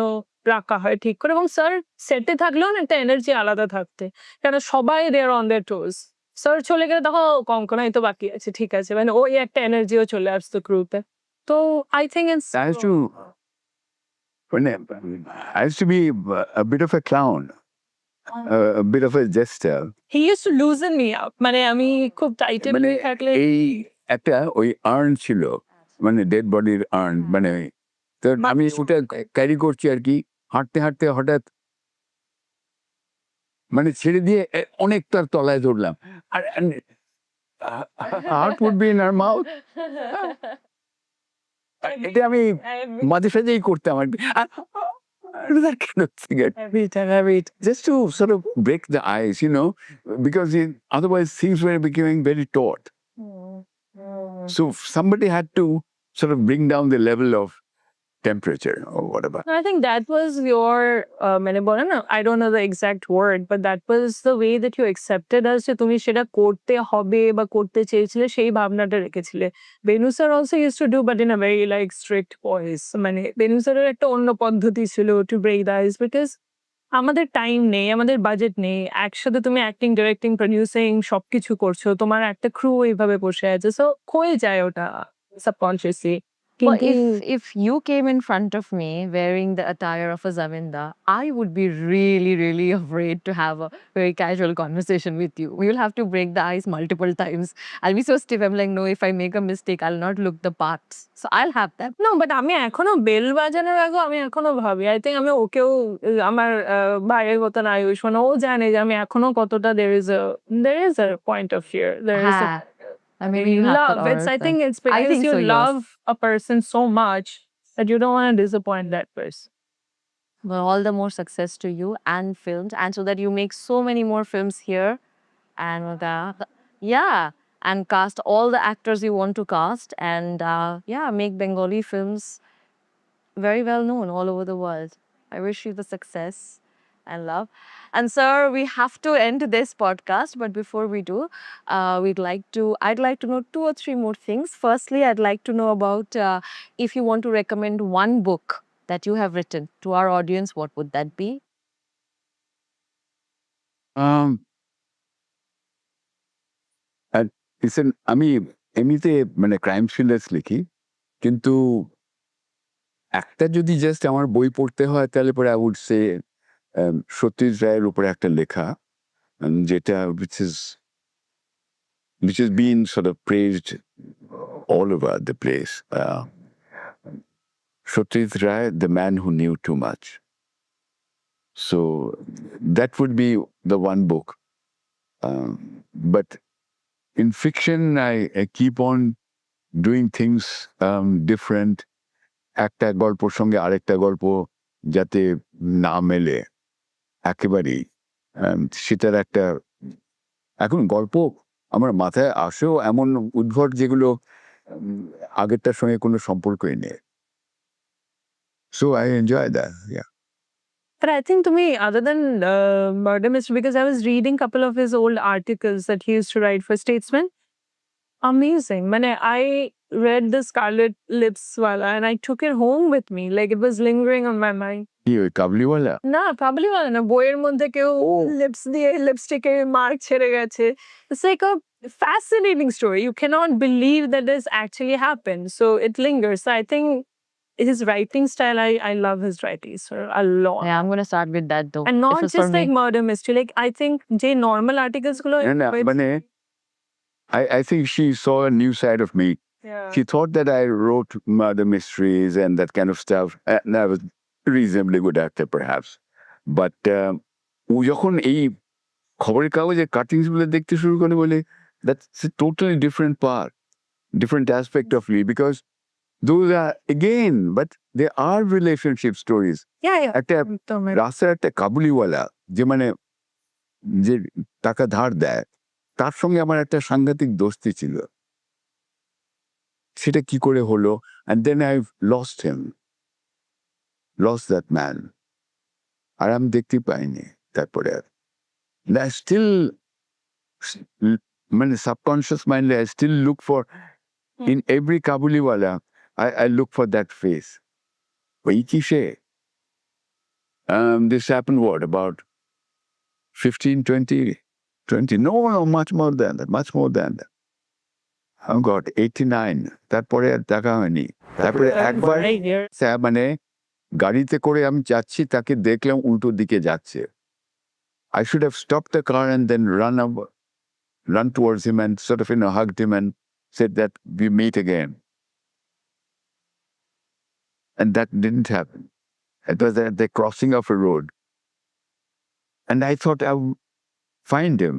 [SPEAKER 3] রাখা হয় ঠিক করে এবং স্যার সেটে থাকলেও না একটা এনার্জি আলাদা থাকতে। কেন সবাই দেয়ার অন দেয়ার টোজ। স্যার চলে গেলে তখন কঙ্কনাই তো বাকি আছে, ঠিক আছে। মানে ওই একটা এনার্জিও চলে আসতো ক্রুতে। তো I think it's
[SPEAKER 1] I used to, I used to be a bit of a clown, a bit of a jester.
[SPEAKER 3] He use to loosen me up. মানে আমি খুব টাইটে
[SPEAKER 1] মানে
[SPEAKER 3] থাকলে
[SPEAKER 1] এই একটা ওই আর্ন ছিল, মানে ডেড বডির আর্ন, মানে তো আমি ওটা ক্যারি করছি আর কি, হাঁটতে হাঁটতে হঠাৎ মানে ছেড়ে দিয়ে অনেক তার তলায় ধরলাম আর heart would be in our mouth. এটা আমি মাঝে সাঝেই করতাম আর কি। That kind of thing.
[SPEAKER 3] every time.
[SPEAKER 1] Just to sort of break the ice, because otherwise things were becoming very taut. So somebody had to sort of bring down the level of temperature or whatever.
[SPEAKER 3] I think that was your, I don't know the exact word, but that was the way that you accepted us যে তুমি সেটা করতে হবে বা করতে চেয়েছিলে সেই ভাবনাটা রেখেছিলে। Benu sir also used to do but in a very like strict voice. মানে বেনু স্যারের একটা অন্য পদ্ধতি ছিল to break the ice because আমাদের টাইম নেই, আমাদের বাজেট নেই। একসাথে তুমি অ্যাক্টিং, ডিরেক্টিং, প্রোডিউসিং সবকিছু করছো। তোমার একটা ক্রু এইভাবে বসে আছে। সো হয়ে যায় ওটা সাবকনসিয়াসলি।
[SPEAKER 2] Well,
[SPEAKER 3] কিন্তু
[SPEAKER 2] if you came in front of me wearing the attire of a Zaminda, I would be really, really afraid to have a very casual conversation with you. We will have to break the ice multiple times. I'll be so stiff. I'm like, no, if I make a mistake, I'll not look the part. So I'll have that.
[SPEAKER 3] No, but আমি এখনো bell বাজানোর আগেও আমি এখনো ভাবি। I think আমি ওকেও আমার ভাইয়ের মতন আয়ুষ মানে ও জানে যে আমি এখনো কতটা there is a point of fear. There is a
[SPEAKER 2] Ha. I mean, you have that
[SPEAKER 3] love. It's I
[SPEAKER 2] aura,
[SPEAKER 3] think it's
[SPEAKER 2] I
[SPEAKER 3] because
[SPEAKER 2] think
[SPEAKER 3] you
[SPEAKER 2] so, yes.
[SPEAKER 3] love a person so much that you don't want to disappoint that person.
[SPEAKER 2] Well, all the more success to you and films, and so that you make so many more films here, and yeah, and cast all the actors you want to cast, and yeah, make Bengali films very well known all over the world. I wish you the success and love. And sir, we have to end this podcast, but before we do, I'd like to know 2 or 3 more things. Firstly, I'd like to know about if you want to recommend one book that you have written to our audience, what would that be?
[SPEAKER 1] Listen, আমি এমনিতে মানে crime thrillers লিখি, কিন্তু একটা যদি just আমার বই পড়তে হয় তাহলে পরে আই উড সে সত্যজিৎ রায়ের উপরে একটা লেখা যেটা which has been sort of praised all over the place. Satyajit Ray, The Man Who Knew Too Much. So that would be the one book. But in fiction, I keep on doing things different. একটা গল্পর সঙ্গে আরেকটা গল্প যাতে না মেলে একেবারেই, সেটার একটা এখন গল্প আমার মাথায় আসেও এমন উদ্ভট যেগুলো আগেরটার সঙ্গে কোনো সম্পর্কই নেই। So I enjoy that, yeah.
[SPEAKER 3] But I think to me, other than Murder Mystery, because I was reading a couple of his old articles that he used to write for Statesman, amazing. I read the Scarlet Lips wala and I took it home with me. Like it was lingering on my mind.
[SPEAKER 1] কি ওই কাবলিওয়ালা?
[SPEAKER 3] না কাবুলিওয়ালা না, বইয়ের মধ্যে কেউ
[SPEAKER 1] Oh.
[SPEAKER 3] Lips দিয়ে লিপস্টিকে mark ছেড়ে গেছে. It's like a fascinating story. You cannot believe that this actually happened. So it lingers. So I think his writing style, I love his writing so a lot.
[SPEAKER 2] Yeah, I'm gonna start with that though.
[SPEAKER 3] And
[SPEAKER 2] if
[SPEAKER 3] not
[SPEAKER 2] it's
[SPEAKER 3] just
[SPEAKER 2] for
[SPEAKER 3] like
[SPEAKER 2] me.
[SPEAKER 3] murder mystery. Like I think যে normal articles গুলো
[SPEAKER 1] না, না, মানে I think she saw a new side of me.
[SPEAKER 3] yeah.
[SPEAKER 1] She thought that I wrote murder mysteries and that kind of stuff. And I was a reasonably good actor, perhaps. But ও যখন এই খবরের কাগজে cuttings গুলো দেখতে শুরু করে বলে, that's a totally different part, different aspect of me, because those are, again, but they are relationship stories.
[SPEAKER 3] Yeah, yeah.
[SPEAKER 1] একটা
[SPEAKER 3] একদম,
[SPEAKER 1] রাস্তার একটা কাবুলিওয়ালা যে মানে যে টাকা ধার দেয়, তার সঙ্গে আমার একটা সাংঘাতিক দোস্তি ছিল। সেটা কি করে হলো? And then I've lost him, lost that man. আর আমি দেখতে পাইনি তারপরে আর। And I still মানে সাবকনশিয়াস মাইন্ডে I still look for in every Kabuliwala I look for that face. ওই কি সে? This happened what, about 15, 20? No, much more than that, much more than that. Oh God, 89. তারপরে আর দেখা হয়নি। তারপরে একবার
[SPEAKER 3] right here.
[SPEAKER 1] মানে গাড়িতে করে আমি যাচ্ছি, তাকে দেখলাম উল্টো দিকে যাচ্ছে। I should have stopped the car and then run towards him and sort of hugged him and said that we meet again. And that didn't happen. It was at the crossing of a road. And I thought I would find him.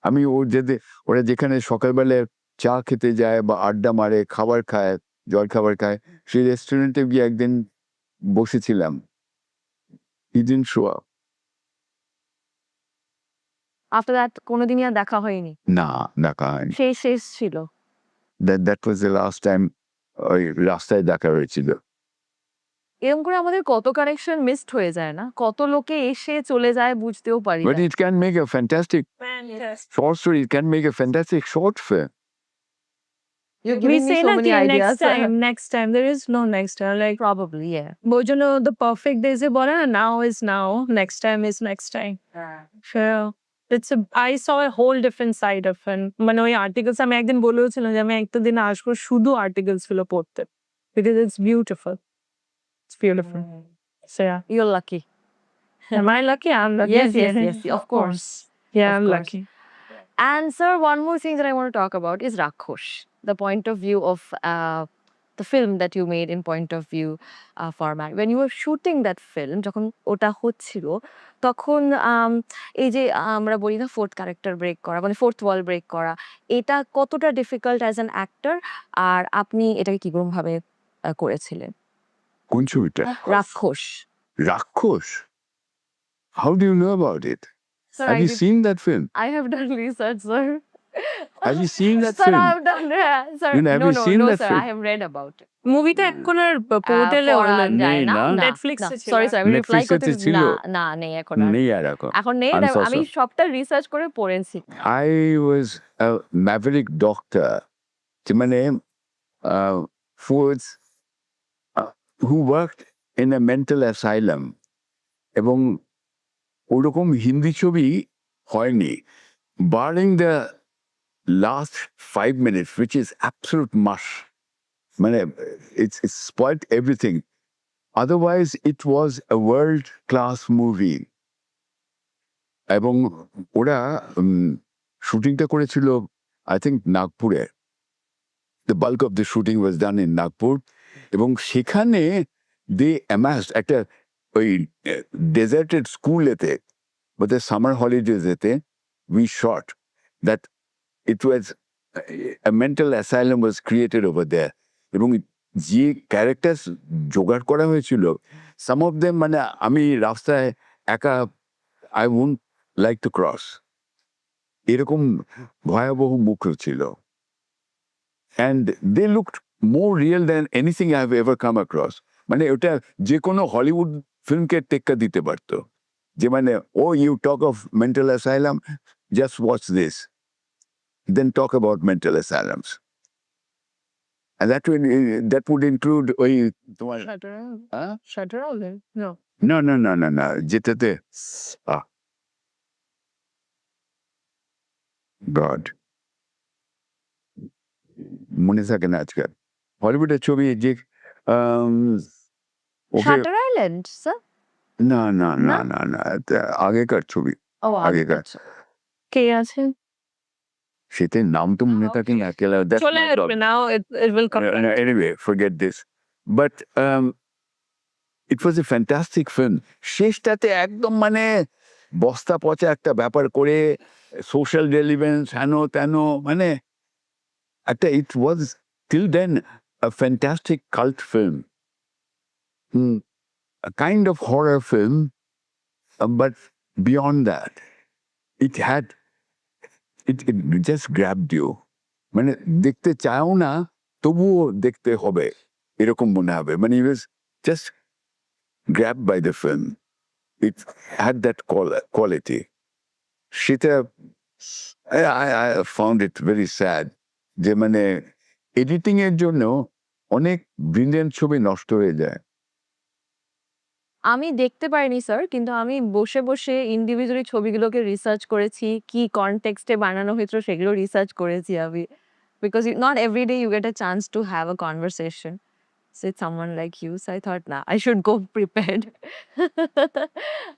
[SPEAKER 1] আমি ওরা যেখানে সকালবেলায় চা খেতে যায় বা আড্ডা মারে, খাবার খায়, জল খাবার খায়, সেই রেস্টুরেন্টে গিয়ে একদিন বসেছিলাম। He didn't show up.
[SPEAKER 2] After that কোনোদিনই আর দেখা হয়নি।
[SPEAKER 1] না, দেখা হয়নি।
[SPEAKER 2] সেই শেষ ছিল।
[SPEAKER 1] That was the last time ওই রাস্তায় দেখা হয়েছিল।
[SPEAKER 2] এরকম করে আমাদের কত কানেকশন মিসড হয়ে যায় না? কত লোকে এসে চলে যায় বুঝতেও পারি
[SPEAKER 1] But
[SPEAKER 2] না।
[SPEAKER 1] it can make a fantastic
[SPEAKER 3] Fantastic.
[SPEAKER 1] short story. It can make a fantastic short film.
[SPEAKER 2] You're
[SPEAKER 3] We
[SPEAKER 2] giving me
[SPEAKER 3] say
[SPEAKER 2] so
[SPEAKER 3] that
[SPEAKER 2] many ideas.
[SPEAKER 3] next time. There is no next time. Like
[SPEAKER 2] Probably, yeah.
[SPEAKER 3] বোঝানো the perfect days এ বলে না, now is now, next time is next time. Sure. I saw a whole different side of him. মানে ওই articles আমি একদিন বলেওছিলাম যে আমি একটা দিন আসবো শুধু articles গুলো পড়তে, because it's beautiful. It's beautiful. So yeah.
[SPEAKER 2] You're lucky.
[SPEAKER 3] Am I lucky? I'm lucky.
[SPEAKER 2] Yes, of course.
[SPEAKER 3] Yeah,
[SPEAKER 2] Of
[SPEAKER 3] I'm
[SPEAKER 2] course.
[SPEAKER 3] lucky.
[SPEAKER 2] And sir, one more thing that I want to talk about is Rakhosh, the point of view of the film that you made in point of view format. When you were shooting that film, যখন ওটা হচ্ছিল, তখন এই যে আমরা বলি না fourth character break করা, মানে ফোর্থ ওয়াল ব্রেক করা, এটা কতটা ডিফিকাল্ট অ্যাজ অ্যান অ্যাক্টর, আর আপনি এটাকে কিরকম ভাবে করেছিলেন?
[SPEAKER 1] কোন ছবিটা?
[SPEAKER 2] রাক্ষস।
[SPEAKER 1] রাক্ষস? How do you know about it?
[SPEAKER 2] Sir,
[SPEAKER 1] Have you seen that film?
[SPEAKER 2] I have done research, sir.
[SPEAKER 1] Have you seen that
[SPEAKER 2] Sir,
[SPEAKER 1] film?
[SPEAKER 2] I have done, sir.
[SPEAKER 1] You know, have
[SPEAKER 2] no,
[SPEAKER 1] you
[SPEAKER 2] no,
[SPEAKER 1] seen
[SPEAKER 2] no,
[SPEAKER 1] that
[SPEAKER 2] sir.
[SPEAKER 1] film?
[SPEAKER 2] I have read about it.
[SPEAKER 3] মুভিটা এখন আর পোর্টালে
[SPEAKER 2] পড়া যায়
[SPEAKER 1] নেই
[SPEAKER 2] না,
[SPEAKER 1] না?
[SPEAKER 2] না,
[SPEAKER 3] Netflix
[SPEAKER 2] না।
[SPEAKER 3] এ ছিল।
[SPEAKER 2] Sorry, sir, আমি রিপ্লাই
[SPEAKER 1] Netflix এ
[SPEAKER 2] করতে
[SPEAKER 1] ছিল?
[SPEAKER 2] না, নেই এখন আর।
[SPEAKER 1] নেই আর এখন।
[SPEAKER 2] এখন নেই,
[SPEAKER 1] I'm so
[SPEAKER 2] আমি
[SPEAKER 1] sorry.
[SPEAKER 2] সবটা রিসার্চ করে পড়েছি।
[SPEAKER 1] I was a maverick doctor, যে মানে who worked in a mental asylum, এবং ওরকম হিন্দি ছবি হয়নি, barring the last 5 minutes, which is absolute mush. মানে it's spoiled everything. Otherwise, it was a world-class movie. এবং ওরা শুটিংটা করেছিল I think নাগপুরে. The bulk of the shooting was done in Nagpur. এবং সেখানে they amassed একটা ওই deserted স্কুলেতে, but the summer holidays এতে we shot that. It was a mental asylum was created over there. এবং যে ক্যারেক্টার্স জোগাড় করা হয়েছিল, some of them মানে আমি রাস্তায় একা I won't like to cross. এরকম ভয়াবহ মুখ ছিল. And they looked more real than anything I have ever come across. মানে ওটা যে কোনো হলিউড ফিল্মকে টেক্কা দিতে পারতো, যে মানে ও you talk of mental asylum, just watch this, then talk about mental asylums, and that would include ওই তোমার হ্যাঁ
[SPEAKER 3] Shutter Island? No.
[SPEAKER 1] না না না না না যেটাতে গড মনে থাকে না আজকাল, হলিউডের ছবি যে ওকে
[SPEAKER 2] Shutter Island, sir?
[SPEAKER 1] না না না
[SPEAKER 2] না?
[SPEAKER 1] না না এটা আগেকার ছবি,
[SPEAKER 2] Oh,
[SPEAKER 1] আগেকার
[SPEAKER 3] কে আছে?
[SPEAKER 1] সেটার নাম তো মনে থাকে না কেলা, that's
[SPEAKER 3] চলে
[SPEAKER 1] my
[SPEAKER 3] আসবে
[SPEAKER 1] problem.
[SPEAKER 3] now, it will come back.
[SPEAKER 1] Anyway, forget this. But it was a fantastic film. শেষটাতে একদম মানে বস্তা পচা একটা ব্যাপার করে সোশ্যাল রেলিভেন্স হেন তেন, মানে একটা it was till then a fantastic cult film, a kind of horror film, but beyond that, it just grabbed you. মানে দেখতে চাও না তবুও দেখতে হবে এরকম মনে হবে, মানে it was just grabbed by the film. It had that quality. সেটা I found it very sad যে মানে এডিটিং এর জন্য অনেক ব্রিলিয়েন্ট ছবি নষ্ট হয়ে যায়।
[SPEAKER 2] আমি দেখতে পারিনি স্যার, কিন্তু আমি বসে বসে ইন্ডিভিজুয়ালি ছবিগুলোকে রিসার্চ করেছি, কি কনটেক্সটে বানানো হয়েছিল সেগুলো রিসার্চ করেছি আমি, because not every day you get a chance to have a conversation with someone like you. So I thought, nah, I should go prepared.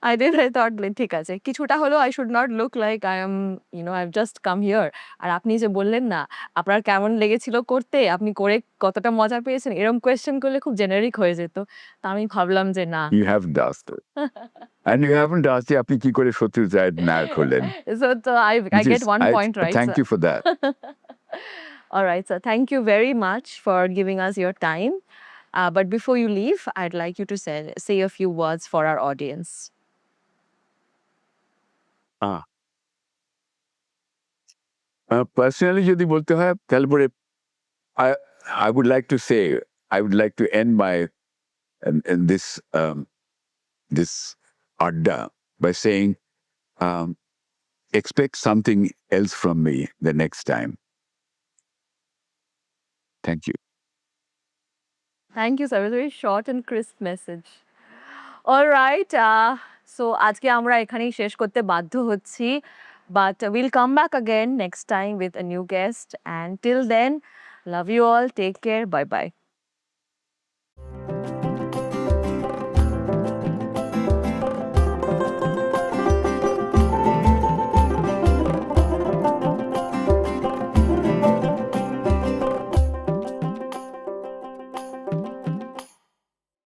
[SPEAKER 2] I thought, like, ঠিক আছে, কিছুটা হলেও I should not look like I am, I've just come here. আর আপনি যে বললেন না, আপনার কেমন লেগেছিল করতে, আপনি করে কতটা মজা পেয়েছেন, এরকম কোয়েশ্চেন করলে খুব জেনারিক হয়ে যেত। তা আমি ভাবলাম যে না।
[SPEAKER 1] You haven't asked it. And you haven't asked আপনি কি করে শত্রুর জায়গায় নায়ক হলেন।
[SPEAKER 2] So I get 1 point right.
[SPEAKER 1] Thank you for that.
[SPEAKER 2] All right, sir. Thank you very much for giving us your time. But before you leave, I'd like you to say a few words for our audience.
[SPEAKER 1] Personally যদি বলতে হয় তাহলে পরে I would like to say, I would like to end my this adda by saying expect something else from me the next time. Thank you.
[SPEAKER 2] Thank you, sir. It was a very short and crisp message. All right. So আজকে আমরা এখানেই শেষ করতে বাধ্য হচ্ছি, but we'll come back again next time with a new guest, and till then, love you all. Take care. Bye bye.